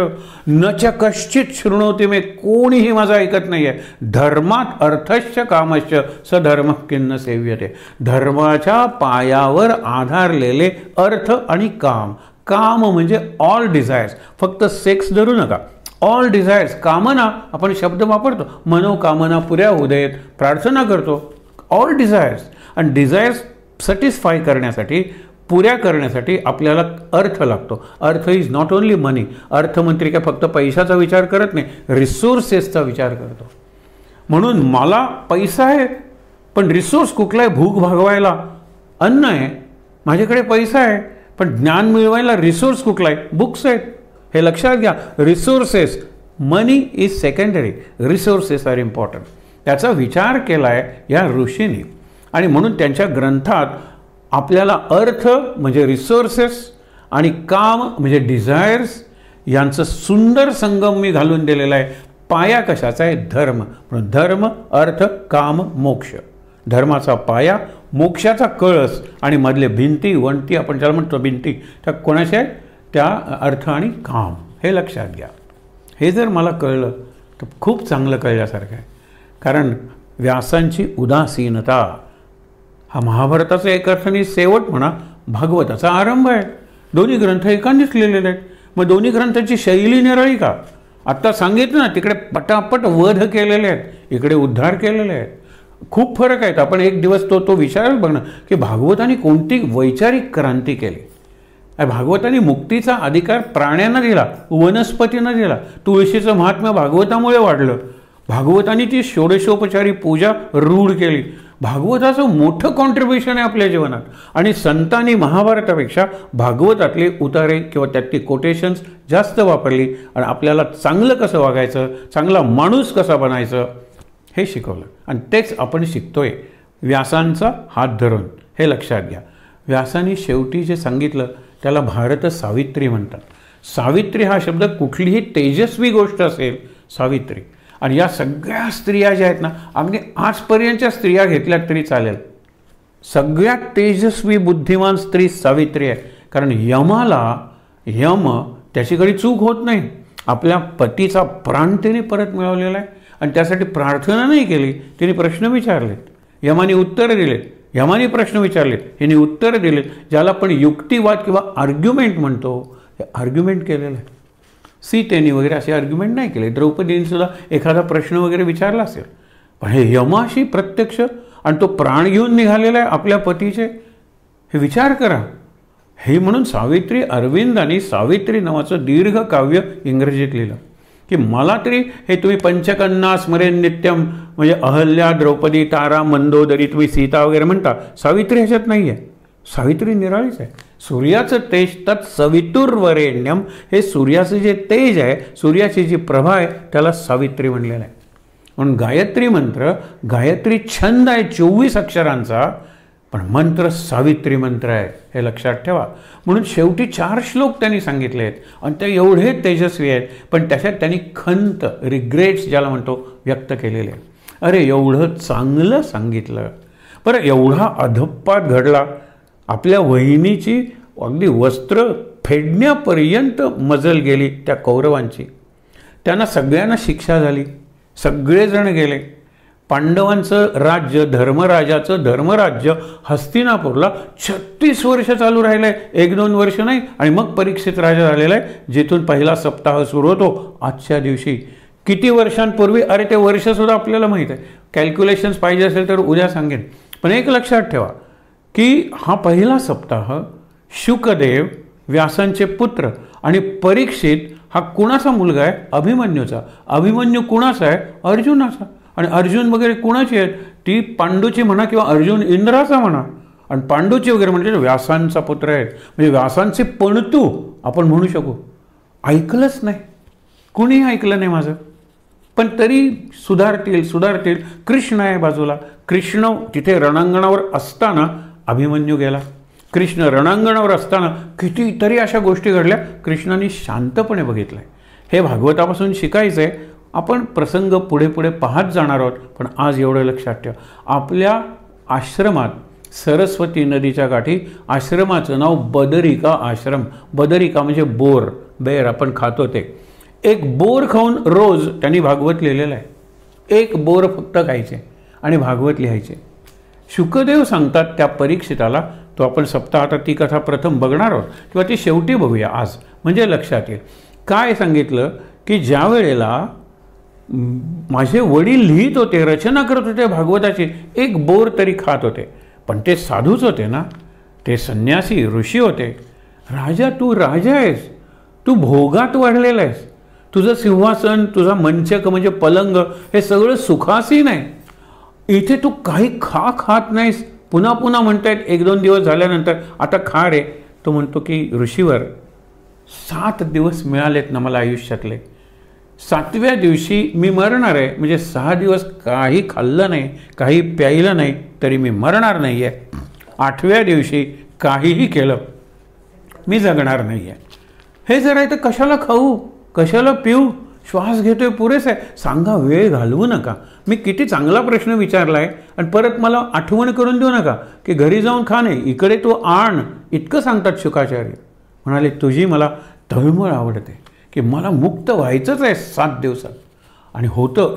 न च कश्चित शृणोति मे, कोणीही माझं ऐकत नाही आहे. धर्मात अर्थश्च कामश्च सधर्म किन्न सेव्यते. धर्माच्या पायावर आधारलेले अर्थ आणि काम. काम म्हणजे ऑल डिझायर्स, फक्त सेक्स धरू नका. ऑल डिझायर्स, कामना आपण शब्द वापरतो, मनोकामना पुऱ्या होऊ देत, प्रार्थना करतो. All desires. आणि डिझायर्स सॅटिस्फाय करण्यासाठी, पुऱ्या करण्यासाठी आपल्याला अर्थ लागतो. अर्थ इज नॉट ओनली मनी. अर्थमंत्री काय फक्त पैशाचा विचार करत नाही, रिसोर्सेसचा विचार करतो. म्हणून मला पैसा आहे पण रिसोर्स कुठला आहे? भूक भागवायला अन्न आहे, माझ्याकडे पैसा आहे पण ज्ञान मिळवायला रिसोर्स कुठला आहे? बुक्स आहेत. हे लक्षात घ्या. Resources, money is secondary, resources are important. त्याचा विचार केला आहे या ऋषींनी. आणि म्हणून त्यांच्या ग्रंथात आपल्याला अर्थ म्हणजे रिसोर्सेस आणि काम म्हणजे डिझायर्स यांचं सुंदर संगम मी घालून दिलेला आहे. पाया कशाचा आहे? धर्म. म्हणून धर्म, अर्थ, काम, मोक्ष. धर्माचा पाया, मोक्षाचा कळस आणि मधले भिंती, वंटी आपण ज्याला म्हणतो भिंती, त्या कोणाच्या आहेत? त्या अर्थ आणि काम. हे लक्षात घ्या. हे जर मला कळलं तर खूप चांगलं कळल्यासारखं आहे. कारण व्यासांची उदासीनता हा महाभारताचा एक अर्थाने शेवट म्हणा, भागवताचा आरंभ आहे. दोन्ही ग्रंथ एकांनीच लिहिलेले आहेत. मग दोन्ही ग्रंथांची शैली निराळी का? आत्ता सांगितलं ना, तिकडे पटापट वध केलेले आहेत, इकडे उद्धार केलेले आहेत. खूप फरक आहेत. आपण एक दिवस तो विचारायला बघणं की भागवताने कोणती वैचारिक क्रांती केली. भागवताने मुक्तीचा अधिकार प्राण्यांना दिला, वनस्पतींना दिला. तुळशीचं महात्म्य भागवतामुळे वाढलं. भागवताने ती षोडशोपचारी पूजा रूढ केली. भागवताचं मोठं कॉन्ट्रीब्युशन आहे आपल्या जीवनात. आणि संतांनी महाभारतापेक्षा भागवतातले उतारे किंवा त्यातली कोटेशन्स जास्त वापरली आणि आपल्याला चांगलं कसं वागायचं, चांगला माणूस कसा बनायचं हे शिकवलं. आणि तेच आपण शिकतोय व्यासांचा हात धरून. हे लक्षात घ्या. व्यासांनी शेवटी जे सांगितलं त्याला भारत सावित्री म्हणतात. सावित्री हा शब्द कुठलीही तेजस्वी गोष्ट असेल, सावित्री. आणि या सगळ्या स्त्रिया ज्या आहेत ना, अगदी आजपर्यंतच्या स्त्रिया घेतल्या तरी चालेल, सगळ्यात तेजस्वी बुद्धिमान स्त्री सावित्री आहे. कारण यम त्याची कधी चूक होत नाही. आपल्या पतीचा प्राण तिने परत मिळवलेला आहे आणि त्यासाठी प्रार्थना नाही केली, तिने प्रश्न विचारलेत, यमाने उत्तरं दिलेत. यमाने प्रश्न विचारलेत, हिने उत्तरं दिलेत. ज्याला आपण युक्तिवाद किंवा आर्ग्युमेंट म्हणतो, हे आर्ग्युमेंट केलेलं आहे. सीतेने वगैरे असे आर्ग्युमेंट नाही केले. द्रौपदीने सुद्धा एखादा प्रश्न वगैरे विचारला असेल, पण हे यमाशी प्रत्यक्ष आणि तो प्राण घेऊन निघालेला आहे आपल्या पतीचे. हे विचार करा. हे म्हणून सावित्री, अरविंदांनी सावित्री नावाचं दीर्घ काव्य इंग्रजीत लिहिलं की मला तरी हे तुम्ही पंचकन्या स्मरेन नित्यम म्हणजे अहल्या, द्रौपदी, तारा, मंदोदरी, तुम्ही सीता वगैरे म्हणता, सावित्री ह्याच्यात नाही आहे. सावित्री निराळीच आहे. सूर्याचं तेज तत् सवितुर्वरेण्यम, हे सूर्याचं जे तेज आहे, सूर्याची जी प्रभा आहे, त्याला सावित्री म्हणलेलं आहे. म्हणून गायत्री मंत्र, गायत्री छंद आहे 24 अक्षरांचा, पण मंत्र सावित्री मंत्र आहे, हे लक्षात ठेवा. म्हणून शेवटी 4 श्लोक त्यांनी सांगितले आहेत आणि ते एवढे तेजस्वी आहेत, पण त्याच्यात त्यांनी खंत, रिग्रेट्स ज्याला म्हणतो, व्यक्त केलेले. अरे एवढं चांगलं सांगितलं, बरं एवढा अधप्पात घडला, आपल्या वहिनीची अगदी वस्त्र फेडण्यापर्यंत मजल गेली त्या कौरवांची, त्यांना सगळ्यांना शिक्षा झाली, सगळेजण गेले. पांडवांचं राज्य, धर्मराजाचं धर्मराज्य हस्तिनापूरला 36 वर्ष चालू राहिलं आहे, 1-2 वर्ष नाही. आणि मग परीक्षित राजा झालेला आहे, जिथून पहिला सप्ताह सुरू होतो आजच्या दिवशी. किती वर्षांपूर्वी, अरे ते वर्षसुद्धा आपल्याला माहीत आहे, कॅल्क्युलेशन्स पाहिजे असेल तर उद्या सांगेन. पण एक लक्षात ठेवा की हा पहिला सप्ताह शुकदेव, व्यासांचे पुत्र, आणि परीक्षित हा कुणाचा मुलगा आहे? अभिमन्यूचा. अभिमन्यू कुणाचा आहे? अर्जुनाचा. आणि अर्जुन वगैरे कुणाची आहेत? ती पांडूची म्हणा किंवा अर्जुन इंद्राचा म्हणा. आणि पांडूची वगैरे म्हणजे व्यासांचा पुत्र आहेत, म्हणजे व्यासांचे पणतू आपण म्हणू शकू. ऐकलंच नाही, कुणीही ऐकलं नाही माझं, पण तरी सुधारतील. कृष्ण आहे बाजूला. कृष्ण तिथे रणांगणावर असताना अभिमन्यू गेला. कृष्ण रणांगणावर असताना कितीतरी अशा गोष्टी घडल्या, कृष्णाने शांतपणे बघितलंय. हे भागवतापासून शिकायचं आहे. आपण प्रसंग पुढे पुढे पाहत जाणार आहोत, पण आज एवढं लक्षात ठेवा, आपल्या आश्रमात सरस्वती नदीच्या काठी आश्रमाचं नाव बदरिका आश्रम. बदरिका म्हणजे बोर, बेर आपण खातो ते. एक बोर खाऊन रोज त्यांनी भागवत लिहिलेलं आहे. एक बोर फक्त खायचे आणि भागवत लिहायचे. शुकदेव सांगतात त्या परीक्षिताला, तो आपण सप्ताहात ती कथा प्रथम बघणार आहोत किंवा ती शेवटी बघूया आज, म्हणजे लक्षात येईल. काय सांगितलं की ज्या वेळेला माझे वडील लिहित होते, रचना करत होते भागवताची, एक बोर तरी खात होते. पण ते साधूच होते ना, ते संन्यासी ऋषी होते. राजा, तू राजा आहेस, तू भोगात वाढलेला आहेस, तुझं सिंहासन, तुझा मंचक म्हणजे पलंग, हे सगळं सुखासीन आहे. इथे तू काही खात नाहीस. पुन्हा पुन्हा म्हणतायत 1-2 दिवस झाल्यानंतर, आता खा रे. तो म्हणतो की ऋषीवर 7 दिवस मिळालेत ना मला आयुष्यातले, 7व्या दिवशी मी मरणार आहे. म्हणजे 6 दिवस काही खाल्लं नाही, काही प्यायलं नाही तरी मी मरणार नाही आहे. 8व्या दिवशी काहीही केलं मी जगणार नाही आहे. हे जर आहे तर कशाला खाऊ, कशाला पिऊ, श्वास घेतोय पुरेस आहे. सांगा, वेळ घालवू नका. मी किती चांगला प्रश्न विचारला आहे आणि परत मला आठवण करून देऊ नका की घरी जाऊन खा नाही, इकडे तो आण, इतकं सांगतात शुकाचार्य. म्हणाले, तुझी मला तळमळ आवडते की मला मुक्त व्हायचंच आहे 7 दिवसात. आणि होतं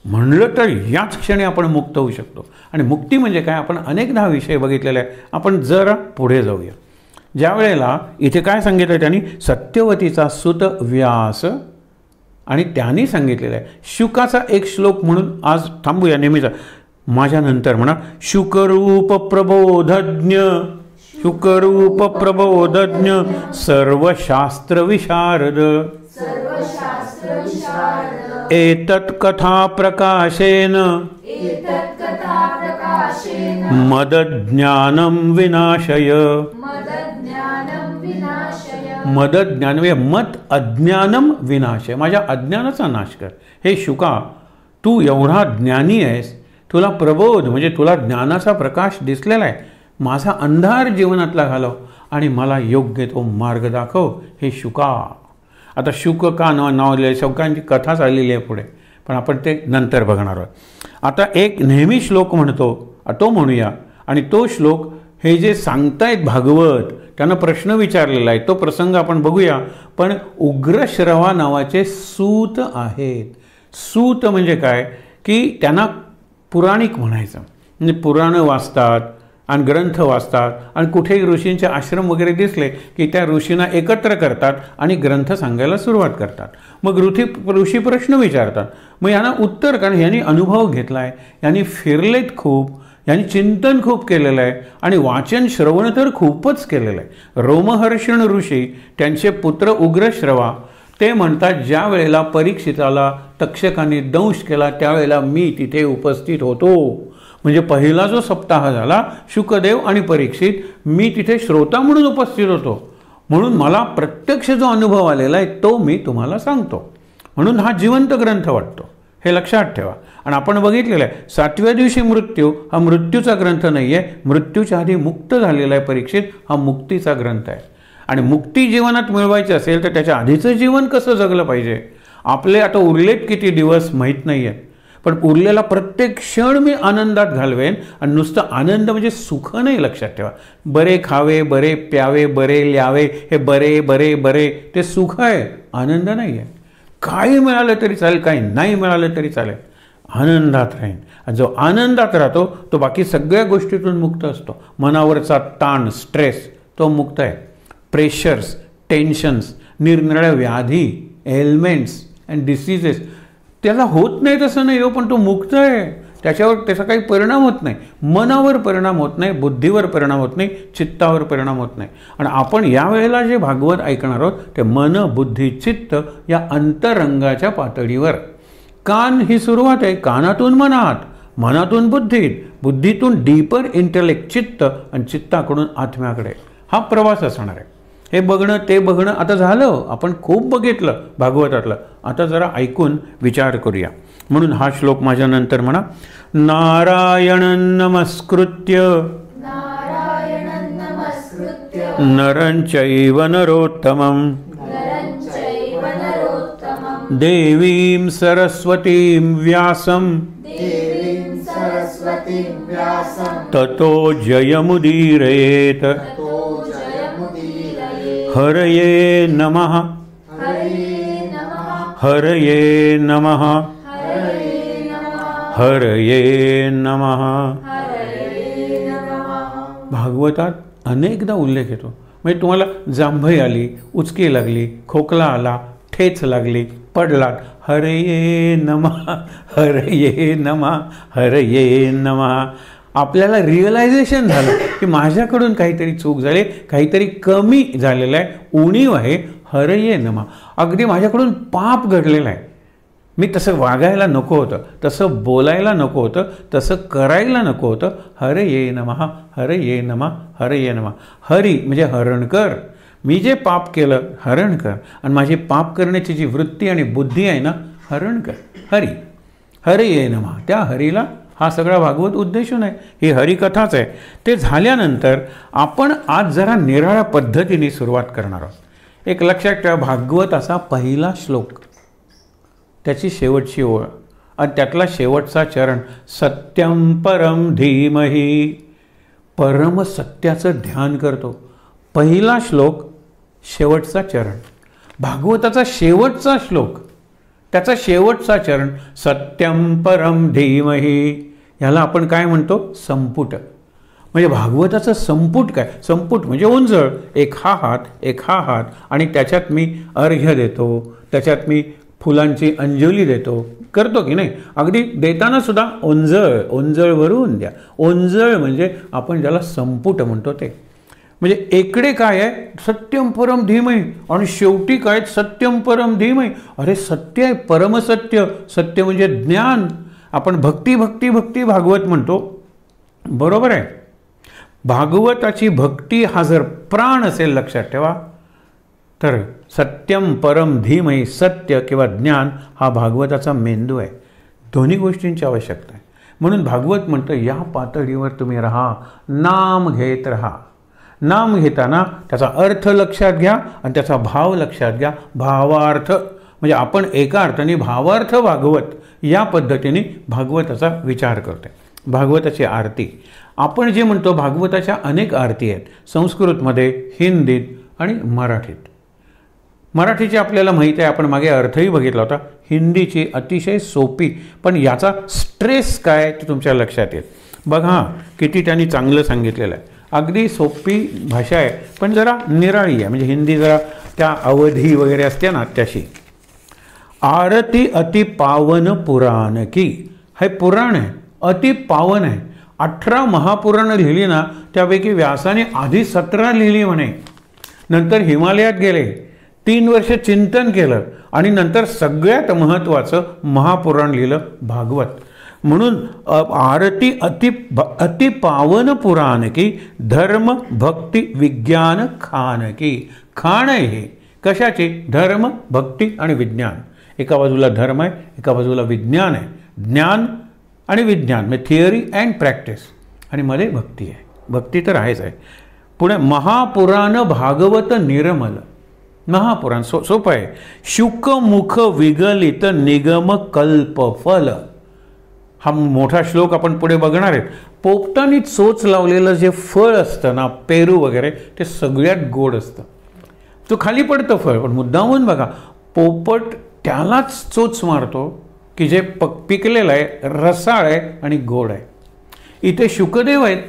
म्हणलं तर याच क्षणी आपण मुक्त होऊ शकतो. आणि मुक्ती म्हणजे काय, आपण अनेकदा हा विषय बघितलेला आहे. आपण जरा पुढे जाऊया. ज्या वेळेला इथे काय सांगितलं त्यांनी, सत्यवतीचा सुत व्यास, आणि त्यांनी सांगितलेलं आहे. शुकाचा एक श्लोक म्हणून आज थांबूया नेहमीचा. माझ्यानंतर म्हणा, शुकरूप प्रबोधज्ञ, शुकरूप प्रबोधज्ञ सर्वशास्त्र विशारद, एतत् कथा प्रकाशेन मदज्ञानं विनाशय. मदज्ञान मत अज्ञानम विनाशय, माझ्या अज्ञानाचा नाश कर. हे शुका, तू एवढा ज्ञानी आहेस, तुला प्रबोध म्हणजे तुला ज्ञानाचा प्रकाश दिसलेला आहे. माझा अंधार जीवनातला घालव आणि मला योग्य तो मार्ग दाखव. हे शुका. आता शुक का नाव लिहिलं, शुकांची कथा चाललेली आहे पुढे, पण आपण ते नंतर बघणार आहोत. आता एक नेहमी श्लोक म्हणतो, तो म्हणूया. आणि तो श्लोक हे जे सांगतायत भागवत, त्यांना प्रश्न विचारलेला आहे, तो प्रसंग आपण बघूया. पण उग्रश्रवा नावाचे सूत आहेत. सूत म्हणजे काय की त्यांना पुराणिक म्हणायचं, म्हणजे पुराणं वाचतात आणि ग्रंथ वाचतात, आणि कुठेही ऋषींचे आश्रम वगैरे दिसले की त्या ऋषींना एकत्र करतात आणि ग्रंथ सांगायला सुरुवात करतात. मग ऋषी प्रश्न विचारतात, मग यांना उत्तर, कारण यांनी अनुभव घेतला आहे, यांनी फिरलेत खूप, यांनी चिंतन खूप केलेलं आहे आणि वाचन श्रवण तर खूपच केलेलं आहे. रोमहर्षण ऋषी, त्यांचे पुत्र उग्रश्रवा, ते म्हणतात ज्या वेळेला परीक्षिताला तक्षकांनी दंश केला त्यावेळेला मी तिथे उपस्थित होतो. म्हणजे पहिला जो सप्ताह झाला शुकदेव आणि परीक्षित, मी तिथे श्रोता म्हणून उपस्थित होतो, म्हणून मला प्रत्यक्ष जो अनुभव आलेला आहे तो मी तुम्हाला सांगतो, म्हणून हा जिवंत ग्रंथ वाटतो, हे लक्षात ठेवा. आणि आपण बघितलेलं आहे 7व्या दिवशी मृत्यू हा मृत्यूचा ग्रंथ नाही आहे, मृत्यूच्या आधी मुक्त झालेला आहे परीक्षित, हा मुक्तीचा ग्रंथ आहे. आणि मुक्ती जीवनात मिळवायची असेल तर त्याच्या आधीचं जीवन कसं जगलं पाहिजे. आपले आता उरलेत किती दिवस माहीत नाही आहेत, पण उरलेला प्रत्येक क्षण मी आनंदात घालवेन. आणि नुसतं आनंद म्हणजे सुख नाही, लक्षात ठेवा. बरे खावे, बरे प्यावे, बरे ल्यावे, हे बरे बरे बरे ते सुख आहे, आनंद नाही आहे. काही मिळालं तरी चालेल, काही नाही मिळालं तरी चालेल, आनंदात राहीन. आणि जो आनंदात राहतो तो बाकी सगळ्या गोष्टीतून मुक्त असतो. मनावरचा ताण, स्ट्रेस तो मुक्त आहे. प्रेशर्स, टेन्शन्स, निरनिराळ्या व्याधी, एल्मेंट्स अँड डिसीजेस त्याला होत नाही तसं नाही हो, पण तो मुक्त आहे. त्याच्यावर त्याचा काही परिणाम होत नाही, मनावर परिणाम होत नाही, बुद्धीवर परिणाम होत नाही, चित्तावर परिणाम होत नाही. आणि आपण यावेळेला जे भागवत ऐकणार आहोत ते मन, बुद्धी, चित्त या अंतरंगाच्या पातळीवर. कान ही सुरुवात आहे, कानातून मनात, मनातून बुद्धीत, बुद्धीतून डीपर इंटेलेक्ट चित्त, आणि चित्ताकडून आत्म्याकडे हा प्रवास असणार आहे. हे बघणं ते बघणं आता झालं, आपण खूप बघितलं भागवतातलं, आता जरा ऐकून विचार करूया. म्हणून हा श्लोक माझ्या नंतर म्हणा. नारायणं नमस्कृत्य नरं चैव नरोत्तमं देवीं सरस्वतीं व्यासं ततो जयमुदीरयेत. हरये नमः हरये नमः हरये नमः. भागवतात अनेकदा उल्लेख येतो. म्हणजे तुम्हाला जांभई आली, उचकी लागली, खोकला आला, ठेच लागली, पडलात, हरये नमः हरये नमः हरये नमः. आपल्याला रिअलायझेशन झालं की माझ्याकडून काहीतरी चूक झाली, काहीतरी कमी झालेलं आहे, उणीव आहे, हरये नमः. अगदी माझ्याकडून पाप घडलेलं आहे, मी तसं वागायला नको होतं, तसं बोलायला नको होतं, तसं करायला नको होतं, हरये नमः हरये नमः हरये नमः. हरी म्हणजे हरण कर, मी जे पाप केलं हरण कर, आणि माझी पाप करण्याची जी वृत्ती आणि बुद्धी आहे ना, हरण कर. हरी हरये नमः, त्या हरीला हा सगळा भागवत उद्देशून आहे, ही हरिकथाच आहे. ते झाल्यानंतर आपण आज जरा निराळ्या पद्धतीने सुरुवात करणार आहोत. एक लक्षात ठेवा, भागवताचा पहिला श्लोक, त्याची शेवटची ओळ आणि त्यातला शेवटचा चरण, सत्यं परम धीमहि, परम सत्याचं ध्यान करतो. पहिला श्लोक, शेवटचा चरण, भागवताचा शेवटचा श्लोक, त्याचा शेवटचा चरण, सत्यं परम धीमहि. ह्याला आपण काय म्हणतो, संपुट. म्हणजे भागवताचं संपुट काय, संपुट म्हणजे ओंजळ, एक हा हात, एक हा हात, आणि त्याच्यात मी अर्घ्य देतो, त्याच्यात मी फुलांची अंजली देतो, करतो की नाही. अगदी देताना सुद्धा ओंजळ, ओंजळ भरून द्या. ओंजळ म्हणजे आपण ज्याला संपुट म्हणतो ते. म्हणजे एकडे काय आहे, सत्यम परम धीमहि, आणि शेवटी काय, सत्यम परम धीमहि. अरे सत्य आहे, परमसत्य. सत्य म्हणजे ज्ञान. आपण भक्ती भक्ती भक्ती भागवत म्हणतो, बरोबर आहे. भागवताची भक्ती हा जर प्राण असेल, लक्षात ठेवा, तर सत्यम परम धीमहि, सत्य किंवा ज्ञान हा भागवताचा मेंदू आहे. दोन्ही गोष्टींची आवश्यकता आहे. म्हणून भागवत म्हणतं या पातळीवर तुम्ही राहा, नाम घेत राहा. नाम घेताना त्याचा अर्थ लक्षात घ्या आणि त्याचा भाव लक्षात घ्या. भावार्थ म्हणजे आपण एका अर्थाने भावार्थ भागवत या पद्धतीने भागवताचा विचार करतोय. भागवताची आरती आपण जे म्हणतो, भागवताच्या अनेक आरती आहेत, संस्कृतमध्ये, हिंदीत आणि मराठीत. मराठीची आपल्याला माहीत आहे, आपण मागे अर्थही बघितला होता. हिंदीची अतिशय सोपी, पण याचा स्ट्रेस काय ते तुमच्या लक्षात येईल. बघा किती त्यांनी चांगलं सांगितलेलं आहे. अगदी सोपी भाषा आहे, पण जरा निराळी आहे. म्हणजे हिंदी जरा त्या अवधी वगैरे असते ना त्याशी. आरती अति पावन पुराण की, हे पुराण आहे, अति पावन आहे. 18 महापुराणं लिहिली ना, त्यापैकी व्यासाने आधी 17 लिहिली म्हणे. नंतर हिमालयात गेले, 3 वर्ष चिंतन केलं आणि नंतर सगळ्यात महत्त्वाचं महापुराण लिहिलं भागवत. म्हणून आरती अति पावन पुराण की धर्म भक्ती विज्ञान खान की. खाण आहे हे कशाचे? धर्म भक्ती आणि विज्ञान. एका बाजूला धर्म आहे, एका बाजूला विज्ञान आहे. ज्ञान आणि विज्ञान म्हणजे थिअरी अँड प्रॅक्टिस, आणि मध्ये भक्ती आहे. भक्ती तर आहेच आहे. पुढे महापुराण भागवत निर्मल. महापुराण सोपं आहे. शुक मुख विगलित निगम कल्प फल. हा मोठा श्लोक आपण पुढे बघणार आहेत. पोपटाने चोच लावलेलं जे फळ असतं ना, पेरू वगैरे, ते सगळ्यात गोड असतं. तो खाली पडतं फळ, पण मुद्दामून बघा, पोपट त्यालाच चोच मारतो की जे पिकलेलं आहे, रसाळ आहे आणि गोड आहे. इथे शुकदेव आहेत,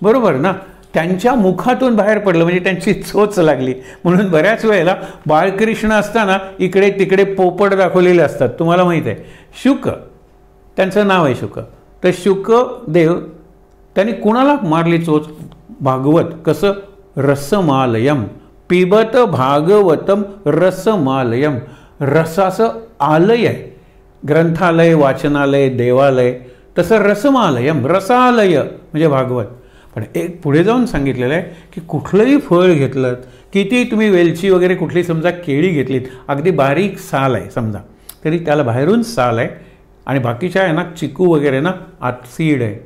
बरोबर ना, त्यांच्या मुखातून बाहेर पडलं म्हणजे त्यांची चोच लागली. म्हणून बऱ्याच वेळेला बाळकृष्ण असताना इकडे तिकडे पोपट दाखवलेले असतात. तुम्हाला माहीत आहे, शुक त्यांचं नाव आहे शुक. तर शुकदेव त्यांनी कुणाला मारली चोच? भागवत. कसं? रसमालयम पिबत भागवतम रसमालयम. रसाचं आलय आहे, ग्रंथालय, वाचनालय, देवालय. तसं रसमालयम, रसालय म्हणजे भागवत. पण एक पुढे जाऊन सांगितलेलं आहे की कुठलंही फळ घेतलं, किती तुम्ही वेलची वगैरे कुठली समजा केळी घेतलीत, अगदी बारीक साल आहे समजा, तरी त्याला बाहेरून साल आहे आणि बाकीच्या आहे ना, चिकू वगैरे ना, आत सीड आहे.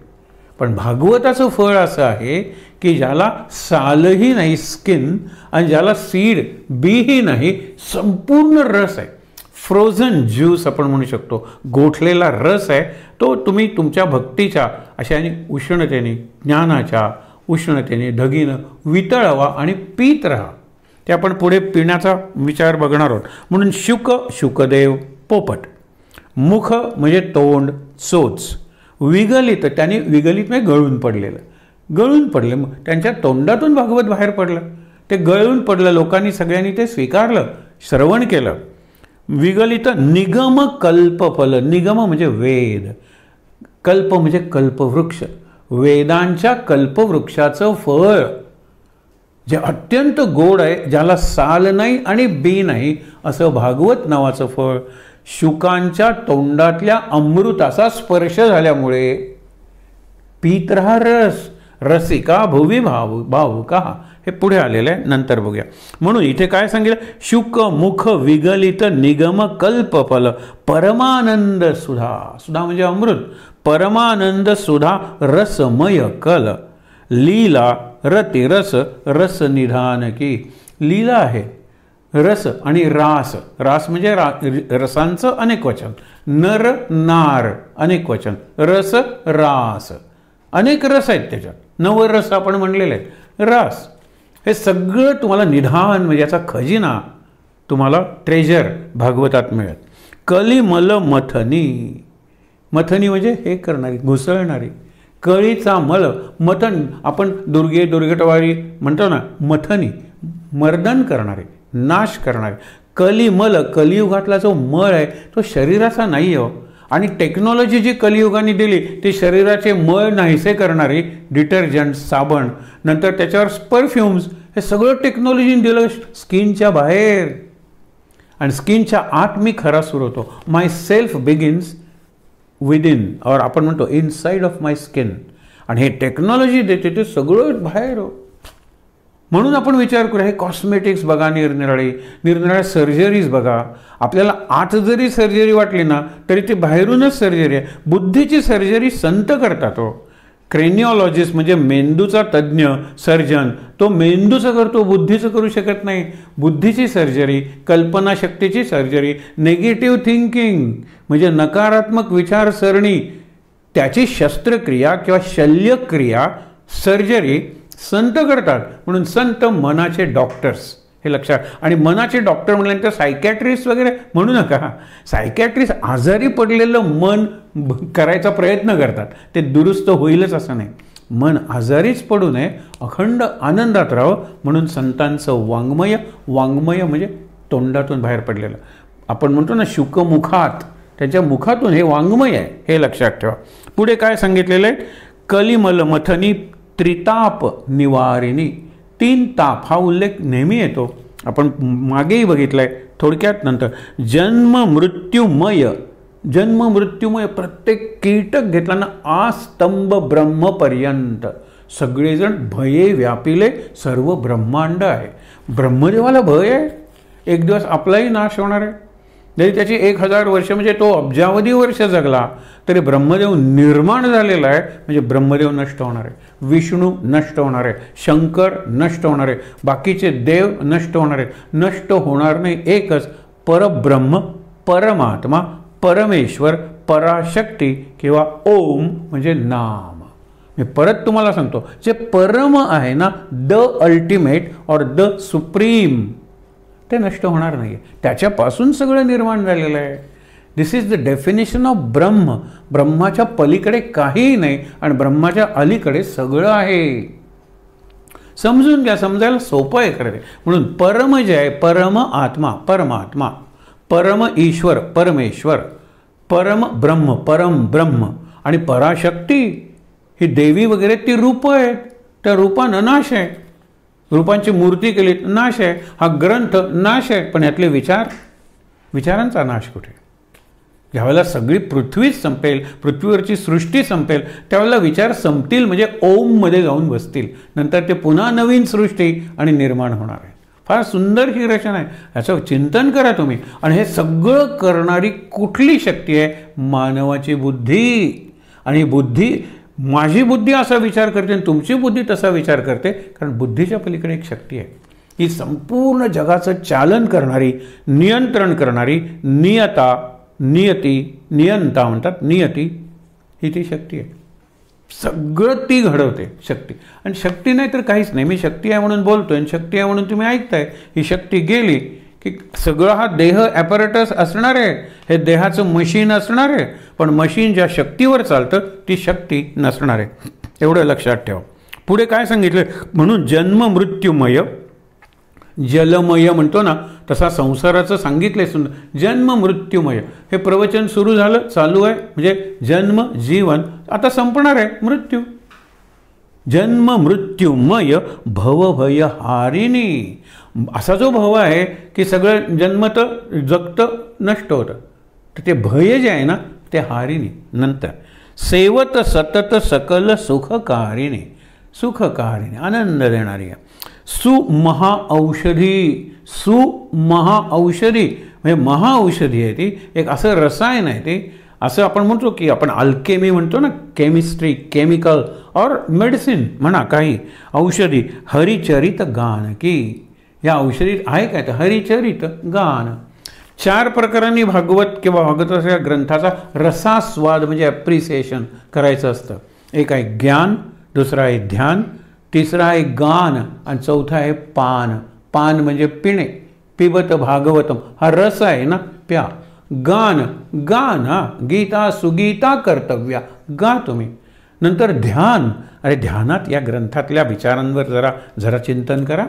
पण भागवताचं फळ असं आहे की ज्याला सालही नाही, स्किन, आणि ज्याला सीड बीही नाही, संपूर्ण रस आहे. फ्रोझन ज्यूस आपण म्हणू शकतो, गोठलेला रस आहे तो. तुम्ही तुमच्या भक्तीच्या अशाने उष्णतेने, ज्ञानाच्या उष्णतेने धगीनं वितळवा आणि पीत राहा. ते आपण पुढे पिण्याचा विचार बघणार आहोत. म्हणून शुकदेव पोपट. मुख म्हणजे तोंड, चोच. विगलित, त्याने विगलित म्हणजे गळून पडलेलं, गळून पडले. मग त्यांच्या तोंडातून भागवत बाहेर पडलं, ते गळून पडलं. लोकांनी सगळ्यांनी ते स्वीकारलं, श्रवण केलं. विगलित निगम कल्पफल. निगम म्हणजे वेद, कल्प म्हणजे कल्पवृक्ष. वेदांच्या कल्पवृक्षाचं फळ जे अत्यंत गोड आहे, ज्याला साल नाही आणि बी नाही, असं भागवत नावाचं फळ. शुकांच्या तोंडातल्या अमृताचा स्पर्श झाल्यामुळे पीत रहा रस. रसिका भुवी भावुका. हे पुढे आलेलं आहे, नंतर बघूया. म्हणून इथे काय सांगितलं? शुक मुख विगलित निगम कल्पफल परमानंद सुधा. सुधा म्हणजे अमृत. परमानंद सुधा रसमय कल. लीला रती रस रस निधान की. लीला आहे, रस आणि रास. रास म्हणजे रसांचं अनेक वचन. नर नार अनेक वचन. रस रास, अनेक रस आहेत त्याच्यात. नवरस आपण म्हणलेले आहेत. रास हे सगळं तुम्हाला निधान म्हणजे याचा खजिना तुम्हाला ट्रेजर भागवतात मिळत. कलिमल मथनी. मथनी म्हणजे हे करणारी, घुसळणारी. कळीचा मल, मथन आपण दुर्गटवारी म्हणतो ना, मथनी मर्दन करणारे, नाश करणारे. कलिमल, कलियुगातला जो मळ आहे तो शरीराचा नाही हो. आणि टेक्नॉलॉजी जी कलियुगाने दिली ती शरीराचे मळ नाहीसे करणारी. डिटर्जंट, साबण, नंतर त्याच्यावर परफ्युम्स, हे सगळं टेक्नॉलॉजीने दिलं स्किनच्या बाहेर. आणि स्किनच्या आत मी खरा सुरू होतो. माय सेल्फ बिगिन्स विदिन, और आपण म्हणतो इनसाइड ऑफ माय स्किन. आणि हे टेक्नॉलॉजी देते ते सगळं बाहेर हो. म्हणून आपण विचार करूया, हे कॉस्मेटिक्स बघा, निरनिराळ्या सर्जरीज बघा. आपल्याला आत जरी सर्जरी वाटली ना तरी ती बाहेरूनच सर्जरी आहे. बुद्धीची सर्जरी संत करतात हो. क्रेनिओलॉजिस्ट म्हणजे मेंदूचा तज्ज्ञ सर्जन, तो मेंदूचं करतो, बुद्धीचं करू शकत नाही. बुद्धीची सर्जरी, कल्पनाशक्तीची सर्जरी, निगेटिव्ह थिंकिंग म्हणजे नकारात्मक विचारसरणी, त्याची शस्त्रक्रिया किंवा शल्यक्रिया, सर्जरी संत करतात. म्हणून संत मनाचे डॉक्टर्स, हे लक्षात. आणि मनाचे डॉक्टर म्हटल्यानंतर सायकॅट्रिस्ट वगैरे म्हणू नका. सायकॅट्रिस्ट आजारी पडलेलं मन करायचा प्रयत्न करतात, ते दुरुस्त होईलच असं नाही. मन आजारीच पडू नये, अखंड आनंदात राहावं म्हणून संतांचं वाङ्मय. वाङ्मय म्हणजे तोंडातून बाहेर पडलेलं. आपण म्हणतो ना शुकमुखात, त्यांच्या मुखातून हे वाङ्मय आहे, हे लक्षात ठेवा. पुढे काय सांगितलेलं आहे? कलिमल मथनी त्रिताप निवारिणी. 3 ताप हा उल्लेख नेहमी येतो, आपण मागेही बघितलाय. थोडक्यात नंतर जन्म मृत्यूमय जन्म मृत्यूमय, प्रत्येक कीटक घेतला ना आस्तंभ ब्रह्मपर्यंत सगळेजण भये व्यापिले सर्व ब्रह्मांड आहे. ब्रह्मदेवाला भय आहे. एक दिवस आपलाही नाश होणार आहे. जरी त्याची 1000 वर्ष म्हणजे तो अब्जावधी वर्ष जगला तरी ब्रह्मदेव निर्माण झालेला आहे, म्हणजे ब्रह्मदेव नष्ट होणार आहे, विष्णू नष्ट होणार आहे, शंकर नष्ट होणार आहे, बाकीचे देव नष्ट होणार आहेत. नष्ट होणार नाही एकच परब्रह्म, परमात्मा, परमेश्वर, पराशक्ती किंवा ओम म्हणजे नाम. मी परत तुम्हाला सांगतो, जे परम आहे ना, द अल्टिमेट और द सुप्रीम, ते नष्ट होणार नाही. त्याच्यापासून सगळं निर्माण झालेलं आहे. दिस इज द डेफिनेशन ऑफ ब्रह्म. ब्रह्माच्या पलीकडे काहीही नाही आणि ब्रह्माच्या अलीकडे सगळं आहे. समजून घ्या, समजायला सोपं आहे खरं ते. म्हणून परम जे आहे, परम आत्मा परमात्मा, परम ईश्वर परमेश्वर, परम ब्रह्म परम ब्रह्म आणि पराशक्ती, ही देवी वगैरे ती रूप आहेत. त्या रूपानं नाश आहे. रूपांची मूर्ती केली नाश आहे. हा ग्रंथ नाश आहे. पण यातले विचारांचा नाश कुठे? ज्यावेळेला सगळी पृथ्वीच संपेल, पृथ्वीवरची सृष्टी संपेल, त्यावेळेला विचार संपतील, म्हणजे ओममध्ये जाऊन बसतील. नंतर ते पुन्हा नवीन सृष्टी आणि निर्माण होणार आहे. फार सुंदर ही रचना आहे. याचं चिंतन करा तुम्ही. आणि हे सगळं करणारी कुठली शक्ती आहे? मानवाची बुद्धी. आणि बुद्धी, माझी बुद्धी असा विचार करते आणि तुमची बुद्धी तसा विचार करते, कारण बुद्धीच्या पलीकडे एक शक्ती आहे. ही संपूर्ण जगाचं चालन करणारी, नियंत्रण करणारी, नियंता म्हणतात, नियती, ही ती शक्ती आहे. सगळं ती घडवते शक्ती. आणि शक्ती नाही तर काहीच नाही. मी शक्ती आहे म्हणून बोलतोय आणि शक्ती आहे म्हणून तुम्ही ऐकताय. ही शक्ती गेली की सगळं हा देह ॲपरेटस असणार आहे, हे देहाचं मशीन असणार आहे. पण मशीन ज्या शक्तीवर चालतं ती शक्ती नसणार आहे. एवढं लक्षात ठेवा. पुढे काय सांगितलं? म्हणून जन्म मृत्यूमय, जलमय म्हणतो ना तसा संसाराचं सांगितलंय सुंदर. जन्म मृत्यूमय हे प्रवचन सुरू झालं, चालू आहे. म्हणजे जन्म जीवन, आता संपणार आहे मृत्यू. जन्म मृत्यूमय भवभय हारिणी. असा जो भव आहे की सगळं जन्मतं, जगतं, नष्ट होतं, तर ते भय जे आहे ना ते हारिणी. नंतर सेवत सतत सकल सुखकारिणी, सुखकारिणी आनंद देणारी. सुमहाऔषधी, सुमहाऔषधी म्हणजे महाऔषधी आहे ती. एक असं रसायन आहे ते. असं आपण म्हणतो की आपण अल्केमी म्हणतो ना, केमिस्ट्री, केमिकल और मेडिसिन म्हणा, काही औषधी. हरिचरित गान की, या औषधीत आहे काय? तर हरिचरित गान. 4 प्रकारांनी भागवत किंवा भागवताच्या या ग्रंथाचा रसास्वाद म्हणजे ॲप्रिसिएशन करायचं असतं. एक आहे ज्ञान, दुसरा आहे ध्यान, तिसरा आहे गान आणि चौथा आहे पान. पान म्हणजे पिणे. पिबत भागवतम, हा रस आहे ना, प्या. गान, गान, हा गीता सुगीता कर्तव्या, गा तुम्ही. नंतर ध्यान. अरे ध्यानात या ग्रंथातल्या विचारांवर जरा चिंतन करा.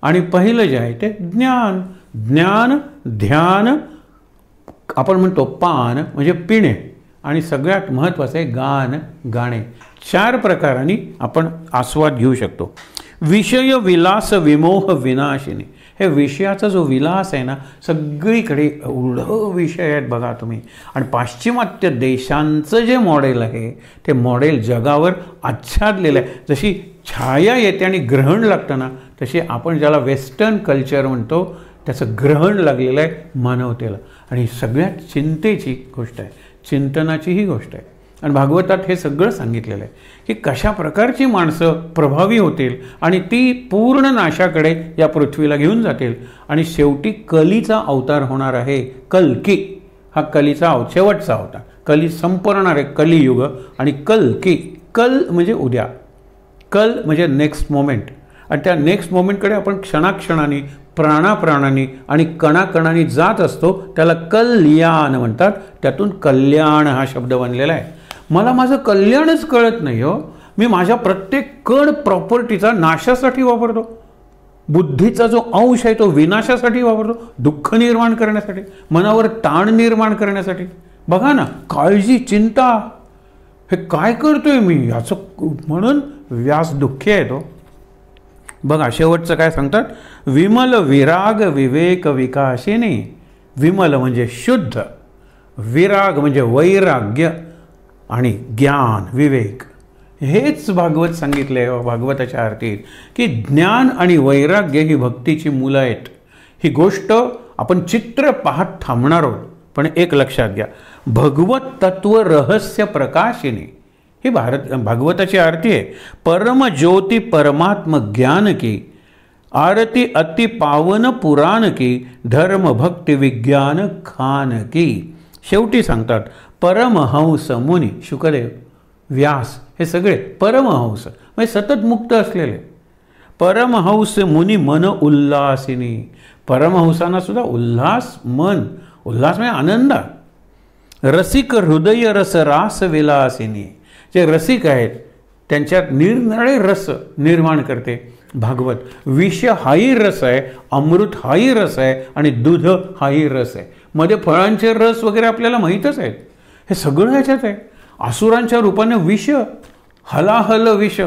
आणि पहिलं जे आहे ते ज्ञान. ज्ञान, ध्यान, आपण म्हणतो पान म्हणजे पिणे, आणि सगळ्यात महत्त्वाचं आहे गान, गाणे. 4 प्रकारांनी आपण आस्वाद घेऊ शकतो. विषय विलास विमोह विनाशिनी. हे विषयाचा जो विलास आहे ना, सगळीकडे एवढं विषय आहेत बघा तुम्ही. आणि पाश्चिमात्य देशांचं जे मॉडेल आहे ते मॉडेल जगावर आच्छादलेलं आहे. जशी छाया येते आणि ग्रहण लागतं ना, तशी आपण ज्याला वेस्टर्न कल्चर म्हणतो त्याचं ग्रहण लागलेलं आहे मानवतेला. आणि सगळ्यात चिंतेची गोष्ट आहे, चिंतनाची ही गोष्ट आहे. आणि भागवतात हे सगळं सांगितलेलं आहे की कशा प्रकारची माणसं प्रभावी होतील आणि ती पूर्ण नाशाकडे या पृथ्वीला घेऊन जातील. आणि शेवटी कलीचा अवतार होणार आहे. कल्की हा कलीचा शेवटचा अवतार. कली संपणार आहे, कलियुग. आणि कल्की, कल म्हणजे उद्या, कल म्हणजे नेक्स्ट मोमेंट. आणि त्या नेक्स्ट मोमेंटकडे आपण क्षणाक्षणाने, प्राणाप्राणांनी आणि कणाकणांनी जात असतो. त्याला कल्याण म्हणतात. त्यातून कल्याण हा शब्द बनलेला आहे. मला माझं कल्याणच कळत नाही हो. मी माझ्या प्रत्येक कण प्रॉपर्टीचा नाशासाठी वापरतो. बुद्धीचा जो अंश आहे तो विनाशासाठी वापरतो, दुःख निर्माण करण्यासाठी, मनावर ताण निर्माण करण्यासाठी. बघा ना, काळजी, चिंता, हे काय करतोय मी याचं, म्हणून व्यास दुःखी आहे तो. बघा शेवटचं काय सांगतात? विमल विराग विवेक विकासिनी. विमल म्हणजे शुद्ध, विराग म्हणजे वैराग्य आणि ज्ञान विवेक, हेच भागवत सांगितले भागवताच्या अर्थीत की ज्ञान आणि वैराग्य ही भक्तीची मुलं आहेत. ही गोष्ट आपण चित्र पाहत थांबणार आहोत. पण एक लक्षात घ्या, भगवत तत्व रहस्य प्रकाशिनी ही भागवताची आरती आहे. परम ज्योति परमात्म ज्ञान की आरती अति पावन पुराण की धर्म भक्ति विज्ञान खान की. शेवटी सांगतात परमहंस मुनी, शुकदेव, व्यास हे सगळे परमहंस म्हणजे सतत मुक्त असलेले. परमहंस मुनी मन उल्हासिनी, परमहंसांना सुद्धा उल्हास, मन उल्हास म्हणजे आनंद. रसिक हृदय रस रास विलासिनी, जे रसिक आहेत त्यांच्यात निरनिराळे रस निर्माण करते भागवत. विष हाही रस आहे, अमृत हाही रस आहे आणि दूध हाही रस आहे. मध्ये फळांचे रस वगैरे आपल्याला माहीतच आहेत. हे सगळं ह्याच्यात आहे. असुरांच्या रूपाने विष, हलाहल विष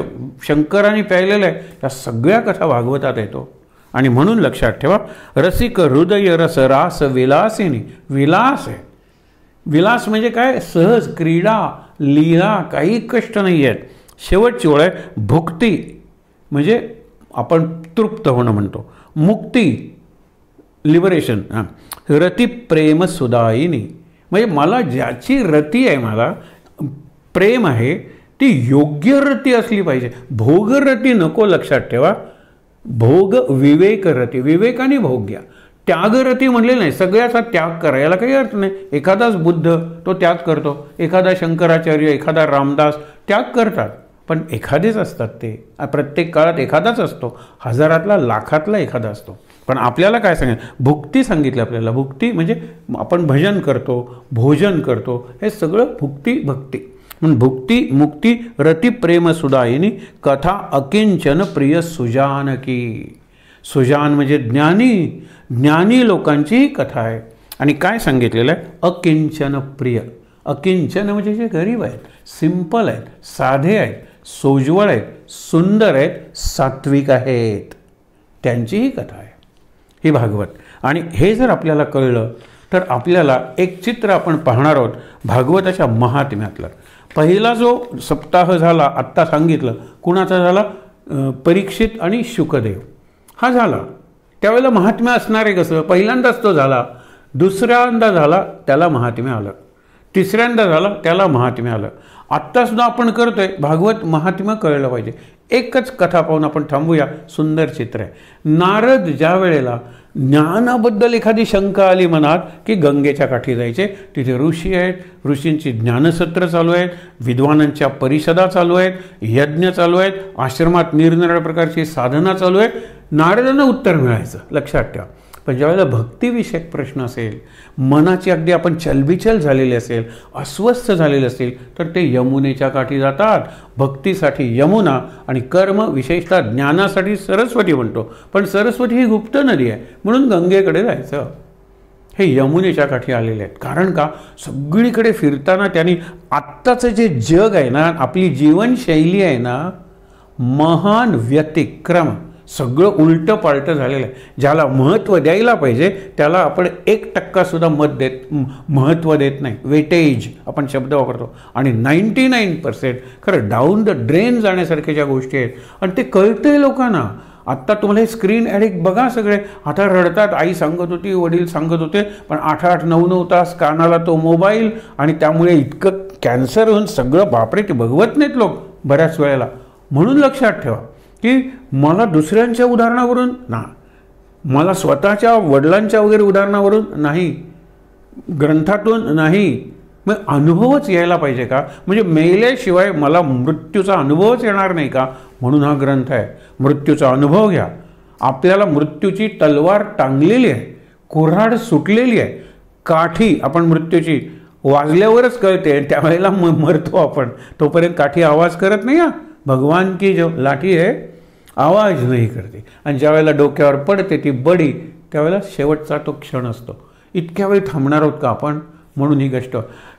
शंकरांनी प्यायलेलं आहे. या सगळ्या कथा भागवतात येतो. आणि म्हणून लक्षात ठेवा, रसिक हृदय रस रास विलासिनी. विलास आहे. विलास म्हणजे काय? सहज क्रीडा, लीला, काही कष्ट नाही आहेत. शेवटची ओळ आहे भुक्ती, म्हणजे आपण तृप्त होणं म्हणतो. मुक्ती, लिबरेशन. रती प्रेम सुदायिनी, म्हणजे मला ज्याची रती आहे, मला प्रेम आहे, ती योग्य रती असली पाहिजे. भोगरती नको. लक्षात ठेवा, भोग विवेक रती, विवेकाने भोग घ्या. त्यागरती म्हणले नाही, सगळ्याचा त्याग करा, याला काही अर्थ नाही. एखादाच बुद्ध तो त्याग करतो, एखादा शंकराचार्य, एखादा रामदास त्याग करतात, पण एखादेच असतात ते. प्रत्येक काळात एखादाच असतो, हजारातला लाखातला एखादा असतो. पण आपल्याला काय सांगितलं? भुक्ती सांगितलं आपल्याला. भुक्ती म्हणजे आपण भजन करतो, भोजन करतो, हे सगळं भुक्ती भक्ती. म्हणून भुक्ती मुक्ती रती प्रेम सुदायिनी कथा अकिंचन प्रिय सुजानकी. सुजान म्हणजे ज्ञानी, ज्ञानी लोकांची कथा आहे. आणि काय सांगितलेलं आहे? अकिंचन प्रिय. अकिंचन म्हणजे जे गरीब आहेत, सिंपल आहेत, साधे आहेत, सोज्वळ आहेत, सुंदर आहेत, सात्विक आहेत, त्यांची ही कथा आहे ही भागवत. आणि हे जर आपल्याला कळलं तर आपल्याला एक चित्र आपण पाहणार आहोत भागवताच्या महात्म्यातलं. पहिला जो सप्ताह झाला आत्ता सांगितलं, कुणाचा झाला? परीक्षित आणि शुकदेव हा झाला. त्यावेळेला महात्म्य असणार आहे कसं? पहिल्यांदाच तो झाला, दुसऱ्यांदा झाला त्याला महात्म्य आलं, तिसऱ्यांदा झाला त्याला महात्म्य आलं. आत्तासुद्धा आपण करतोय. भागवत महात्म्य कळलं पाहिजे. एकच कथा पाहून आपण थांबूया. सुंदर चित्र आहे. नारद ज्या वेळेला ज्ञानाबद्दल एखादी शंका आली मनात की गंगेच्या काठी जायचे, तिथे ऋषी आहेत, ऋषींची ज्ञानसत्र चालू आहेत, विद्वानांच्या परिषदा चालू आहेत, यज्ञ चालू आहेत, आश्रमात निरनिराळ्या प्रकारची साधना चालू आहे. नारदांना उत्तर मिळायचं, लक्षात ठेवा. पण ज्यावेळेला भक्तिविषयक प्रश्न असेल, मनाची अगदी आपण चलबिचल झालेली असेल, अस्वस्थ झालेली असेल, तर ते यमुनेच्या काठी जातात. भक्तीसाठी यमुना आणि कर्म विशेषतः ज्ञानासाठी सरस्वती म्हणतो. पण सरस्वती ही गुप्त नदी आहे, म्हणून गंगेकडे जायचं. हे यमुनेच्या काठी आलेले आहेत. कारण का? सगळीकडे फिरताना त्यांनी आत्ताचं जे जग आहे ना, आपली जीवनशैली आहे ना, महान व्यतिक्रम, सगळं उलटं पालटं झालेलं आहे. ज्याला महत्त्व द्यायला पाहिजे त्याला आपण 1% महत्त्व देत नाही. वेटेज आपण शब्द वापरतो. आणि 99% खरं डाऊन द ड्रेन जाण्यासारख्या ज्या गोष्टी आहेत, आणि ते कळतंय लोकांना. आत्ता तुम्हाला हे स्क्रीन ॲडिक्ट बघा, सगळे आता रडतात. आई सांगत होती, वडील सांगत होते, पण 8-8, 9-9 तास कानाला तो मोबाईल, आणि त्यामुळे इतकं कॅन्सर होऊन सगळं, बापरे, ते बघवत नाहीत लोक बऱ्याच वेळेला. म्हणून लक्षात ठेवा की मला दुसऱ्यांच्या उदाहरणावरून ना, मला स्वतःच्या वडिलांच्या वगैरे उदाहरणावरून नाही, ग्रंथातून नाही, मग अनुभवच यायला पाहिजे का? म्हणजे मेल्याशिवाय मला मृत्यूचा अनुभवच येणार नाही का? म्हणून हा ग्रंथ आहे. मृत्यूचा अनुभव घ्या. आपल्याला मृत्यूची तलवार टांगलेली आहे, कुऱ्हाड सुटलेली आहे. काठी आपण मृत्यूची वाजल्यावरच कळते, त्यावेळेला मरतो आपण. तोपर्यंत काठी आवाज करत नाही. भगवान की जो लाठी आहे आवाज नाही करते. आणि ज्या वेळेला डोक्यावर पडते ती बडी, त्यावेळेला शेवटचा तो क्षण असतो. इतक्या वेळ थांबणार आहोत का आपण? म्हणून ही गोष्ट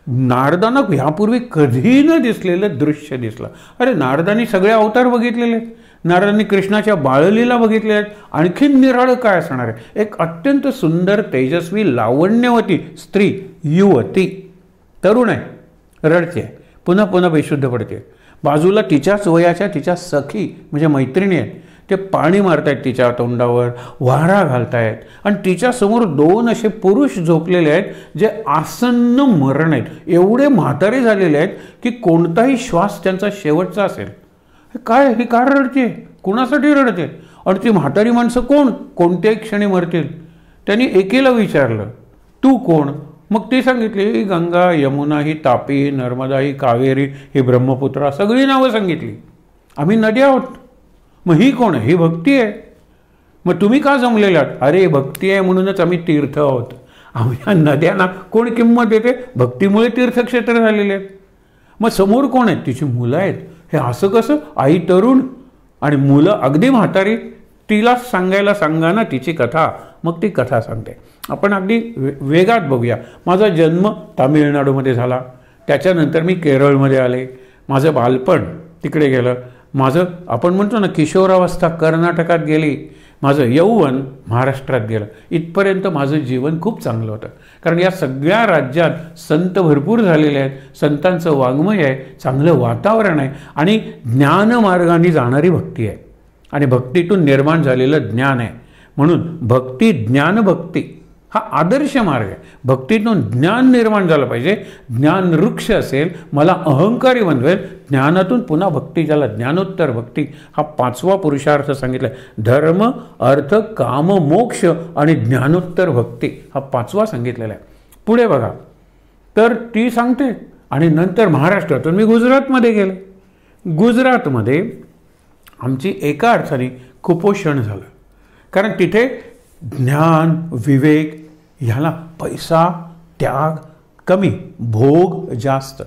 नारदांना ह्यापूर्वी कधी न दिसलेलं दृश्य दिसलं. अरे, नारदांनी सगळे अवतार बघितलेले आहेत. नारदांनी कृष्णाच्या बाळलीला बघितल्या आहेत. आणखीन निराळं काय असणार आहे? एक अत्यंत सुंदर, तेजस्वी, लावण्यवती स्त्री, युवती, तरुण आहे, रडते, पुन्हा पुन्हा बेशुद्ध पडते. बाजूला तिच्याच वयाच्या तिच्या सखी म्हणजे मैत्रिणी आहेत, ते पाणी मारतायत तिच्या तोंडावर, वारा घालतायत आणि तिच्यासमोर 2 असे पुरुष झोपलेले आहेत जे आसन्न मरण आहेत, एवढे म्हातारे झालेले आहेत की कोणताही श्वास त्यांचा शेवटचा असेल. काय हे काय रडते, कुणासाठी रडते? आणि ती म्हातारी माणसं कोण, कोणत्याही क्षणी मरतील. त्यांनी एकेला विचारलं, तू कोण? मग ती सांगितली, ही गंगा, यमुना, ही तापी, नर्मदा, ही कावेरी, ही ब्रह्मपुत्रा, सगळी नावं सांगितली. आम्ही नद्या आहोत. मग ही कोण आहे? ही भक्ती आहे. मग तुम्ही का जमलेलात? अरे भक्ती आहे म्हणूनच आम्ही तीर्थ आहोत. आम्ही नद्यांना कोण किंमत देते? भक्तीमुळे तीर्थक्षेत्र झालेले आहेत. मग समोर कोण आहेत? तिची मुलं आहेत. हे असं कसं? आई तरुण आणि मुलं अगदी म्हातारी. तिला सांगायला सांगा ना तिची कथा. मग ती कथा सांगते. आपण अगदी वेगात बघूया. माझा जन्म तामिळनाडूमध्ये झाला, त्याच्यानंतर मी केरळमध्ये आले, माझं बालपण तिकडे गेलं, माझं आपण म्हणतो ना किशोरावस्था कर्नाटकात गेली, माझं यौवन महाराष्ट्रात गेलं. इथपर्यंत माझं जीवन खूप चांगलं होतं, कारण या सगळ्या राज्यात संत भरपूर झालेले आहेत, संतांचं वाङ्मय आहे, चांगलं वातावरण आहे आणि ज्ञानमार्गाने जाणारी भक्ती आहे आणि भक्तीतून निर्माण झालेलं ज्ञान आहे. म्हणून भक्ती, ज्ञानभक्ती हा आदर्श मार्ग आहे. भक्तीतून ज्ञान निर्माण झालं पाहिजे. ज्ञान वृक्ष असेल, मला अहंकारी बनवेल. ज्ञानातून पुन्हा भक्ती, ज्याला ज्ञानोत्तर भक्ती हा 5वा पुरुषार्थ सांगितला आहे. धर्म, अर्थ, काम, मोक्ष आणि ज्ञानोत्तर भक्ती हा 5वा सांगितलेला आहे. पुढे बघा, तर ती सांगते आणि नंतर महाराष्ट्रातून मी गुजरातमध्ये गेले. गुजरातमध्ये आमची एका अर्थाने कुपोषण झालं, कारण तिथे ज्ञान, विवेक ह्याला पैसा, त्याग कमी, भोग जास्त.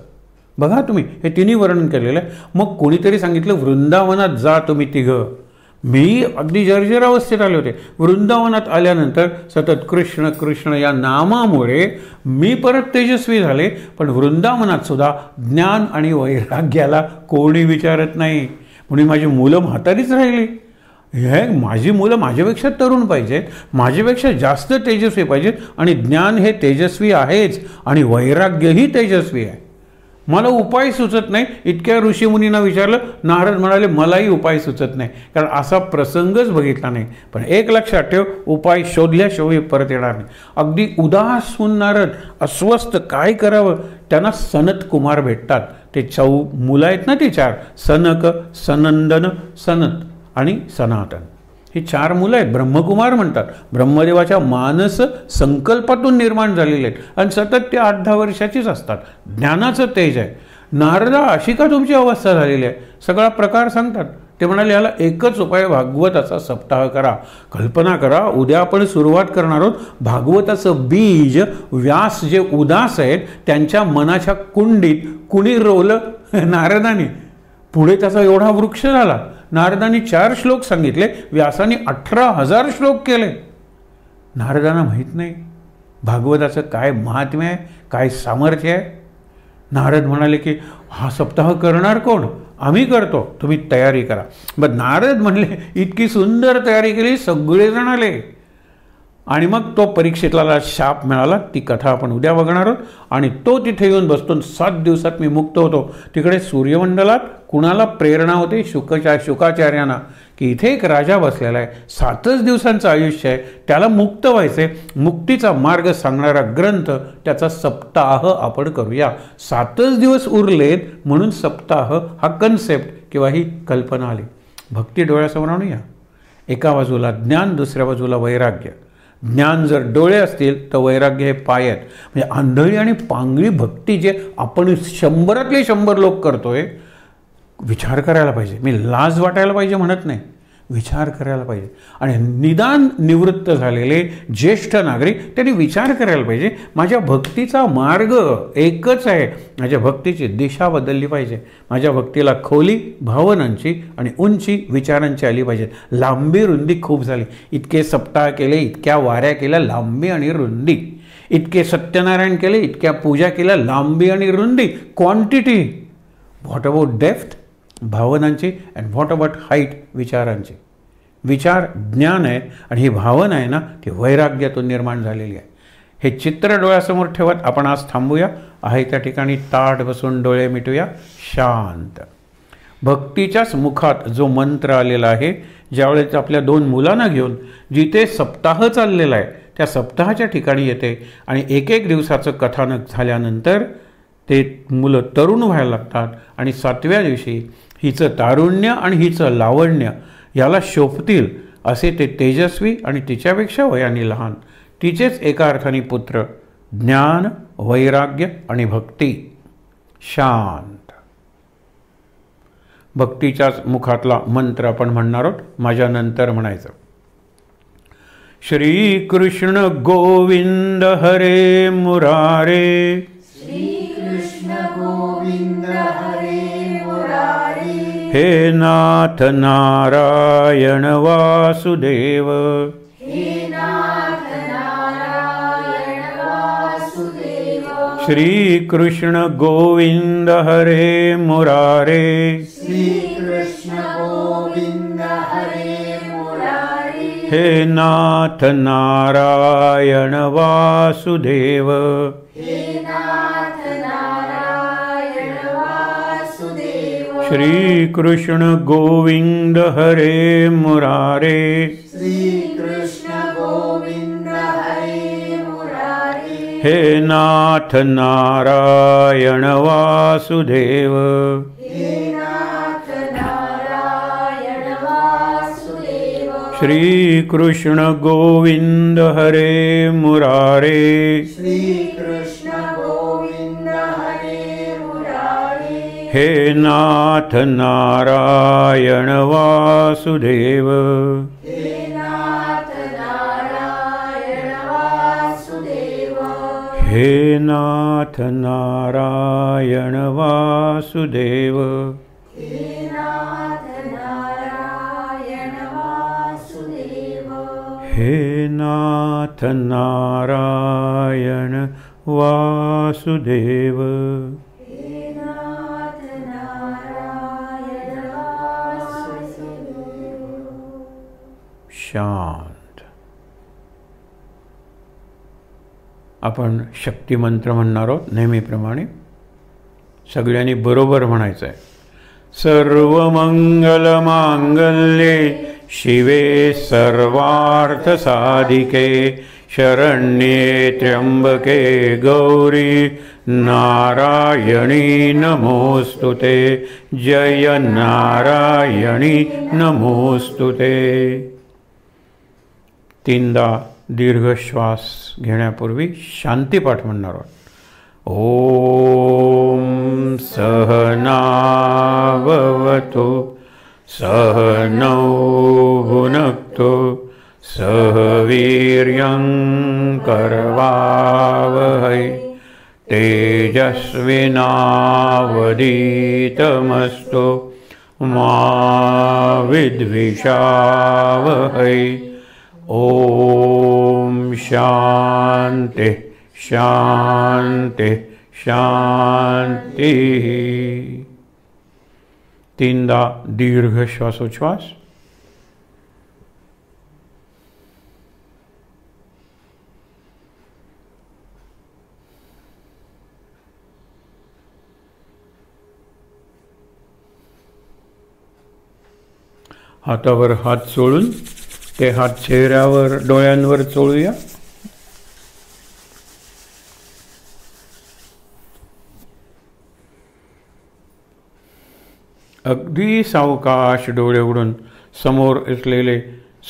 बघा तुम्ही, हे तिन्ही वर्णन केलेलं आहे. मग कोणीतरी सांगितलं वृंदावनात जा तुम्ही तिघं. मी अगदी जर्जरावस्थेत आले होते. वृंदावनात आल्यानंतर सतत कृष्ण कृष्ण या नामामुळे मी परत तेजस्वी झाले. पण वृंदावनात सुद्धा ज्ञान आणि वैराग्याला कोणी विचारत नाही, म्हणून माझी मुलं म्हातारीच राहिली. हे माझी मुलं माझ्यापेक्षा तरुण पाहिजेत, माझ्यापेक्षा जास्त तेजस्वी पाहिजेत आणि ज्ञान हे तेजस्वी आहेच आणि वैराग्यही तेजस्वी आहे. मला उपाय सुचत नाही. इतक्या ऋषीमुनींना विचारलं, नारद म्हणाले मलाही उपाय सुचत नाही, कारण असा प्रसंगच बघितला नाही. पण एक लक्षात ठेव, उपाय शोधल्याशिवाय परत येणार नाही. अगदी उदास होऊन नारद, अस्वस्थ, काय करावं? त्यांना सनत कुमार भेटतात. ते मुलं आहेत ना, ती 4, सनक, सनंदन, सनत आणि सनातन. ही 4 मुलं आहेत, ब्रह्मकुमार म्हणतात. ब्रह्मदेवाच्या मानस संकल्पातून निर्माण झालेले आहेत आणि सतत ते 8-10 वर्षाचीच असतात. ज्ञानाचं तेज आहे. नारदा, अशी का तुमची अवस्था झालेली आहे? सगळा प्रकार सांगतात. ते म्हणाले, याला एकच उपाय, भागवताचा सप्ताह करा. कल्पना करा, उद्या आपण सुरुवात करणार आहोत. भागवताचं बीज व्यास जे उदास आहेत त्यांच्या मनाच्या कुंडीत कुणी रोवलं? नारदाने. पुढे त्याचा एवढा वृक्ष झाला. नारदांनी 4 श्लोक सांगितले, व्यासाने 18,000 श्लोक केले. नारदांना माहीत नाही भागवताचं काय महात्म्य आहे, काय सामर्थ्य आहे. नारद म्हणाले की हा सप्ताह करणार कोण? आम्ही करतो, तुम्ही तयारी करा. मग नारद म्हणले, इतकी सुंदर तयारी केली, सगळेजण आले आणि मग तो परीक्षेतला शाप मिळाला. ती कथा आपण उद्या बघणार आहोत. आणि तो तिथे येऊन बसतो. 7 दिवसात मी मुक्त होतो. तिकडे सूर्यमंडलात कुणाला प्रेरणा होते? शुकाचार्यांना, की इथे एक राजा बसलेला आहे, 7च दिवसांचं आयुष्य आहे, त्याला मुक्त व्हायचं आहे. मुक्तीचा मार्ग सांगणारा ग्रंथ, त्याचा सप्ताह आपण करूया. 7च दिवस उरलेत म्हणून सप्ताह हा कन्सेप्ट किंवा ही कल्पना आली. भक्ती डोळ्यासमोर आणूया. एका बाजूला ज्ञान, दुसऱ्या बाजूला वैराग्य. ज्ञान जर डोळे असतील तर वैराग्य हे पाय आहेत. म्हणजे आंधळी आणि पांगळी भक्ती जे आपण 100तले 100 लोक करतोय, विचार करायला पाहिजे. मी लाज वाटायला पाहिजे म्हणत नाही, विचार करायला पाहिजे. आणि निदान निवृत्त झालेले ज्येष्ठ नागरिक त्यांनी विचार करायला पाहिजे, माझ्या भक्तीचा मार्ग एकच आहे, माझ्या भक्तीची दिशा बदलली पाहिजे. माझ्या भक्तीला खोली भावनांची आणि उंची विचारांची आली पाहिजे. लांबी रुंदी खूप झाली. इतके सप्ताह केले, इतक्या वाऱ्या केल्या, लांबी आणि रुंदी. इतके सत्यनारायण केले, इतक्या पूजा केल्या, लांबी आणि रुंदी, क्वांटिटी. What about depth? भावनांची. And what about height? विचारांची. विचार ज्ञान आहे आणि ही भावना आहे ना, ती वैराग्यातून निर्माण झालेली आहे. हे चित्र डोळ्यासमोर ठेवत आपण आज थांबूया. आहे त्या ठिकाणी ताठ बसून डोळे मिटूया, शांत. भक्तीच्याच मुखात जो मंत्र आलेला आहे, ज्यावेळेस आपल्या 2 मुलांना घेऊन जिथे सप्ताह चाललेला आहे त्या सप्ताहाच्या ठिकाणी येते आणि एक दिवसाचं कथानक झाल्यानंतर ते मुलं तरुण व्हायला लागतात आणि 7व्या दिवशी हिचं तारुण्य आणि हिचं लावण्य याला शोभतील असे ते तेजस्वी आणि तिच्यापेक्षा वयाने लहान, तिचेच एका अर्थाने पुत्र, ज्ञान, वैराग्य आणि भक्ती, शांत. भक्तीच्याच मुखातला मंत्र आपण म्हणणार आहोत, माझ्यानंतर म्हणायचं. श्री कृष्ण गोविंद हरे मुरारे, श्री कृष्ण गोविंद हरे मुरारे, हे नाथ नारायण वासुदेव, हे नाथ नारायण वासुदेव. श्री कृष्ण गोविंद हरे मुरारे, श्री कृष्ण गोविंद हरे मुरारे, हे नाथ नारायण वासुदेव, हे नाथ नारायण वासुदेव. श्री कृष्ण गोविंद हरे मुरारे, श्री कृष्ण गोविंद हरे मुरारे, हे नाथ नारायण वासुदेव, हे नाथ नारायण वासुदेव. श्री कृष्ण गोविंद हरे मुरारे, श्री कृष्ण गोविंद हरे मुरारे, हे नाथ नारायण वासुदेव, हे नाथ नारायण वासुदेव. हे नाथ नारायण वासुदेव, हे नाथ नारायण वासुदेव. हे नाथ नारायण वासुदेव. हे नाथ नारायण वासुदेव. शांत. आपण शक्तिमंत्र म्हणणार आहोत नेहमीप्रमाणे. सगळ्यांनी बरोबर म्हणायचं आहे. सर्वमंगलमांगल्ये शिवे सर्वार्थसाधिके शरण्ये त्र्यंबके गौरी नारायणी नमोस्तुते. जय नारायणी नमोस्तुते. 3दा दीर्घ श्वास घेण्यापूर्वी शांतीपाठ म्हणणार आहोत. ओम सहनाववतु सहनौ भुनक्तु सह वीर्यं करवावहै तेजस्विनावधीतमस्तु मा विद्विषावहै. ओम शांति शांति शांति. 3दा दीर्घ श्वासोच्छ्वास. हातावर हात चोळून ते हात चेहऱ्यावर डोळ्यांवर चोळूया. अगदी सावकाश डोळे उघडून समोर असलेले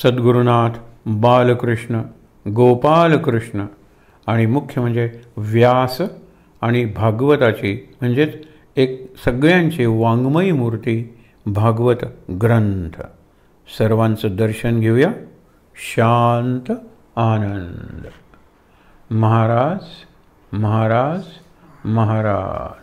सद्गुरुनाथ, बालकृष्ण, गोपालकृष्ण आणि मुख्य म्हणजे व्यास आणि भागवताची म्हणजेच एक सगळ्यांची वाङ्मयी मूर्ती भागवत ग्रंथ सर्वांचं दर्शन घेऊया. शांत आनंद. महाराज महाराज महाराज.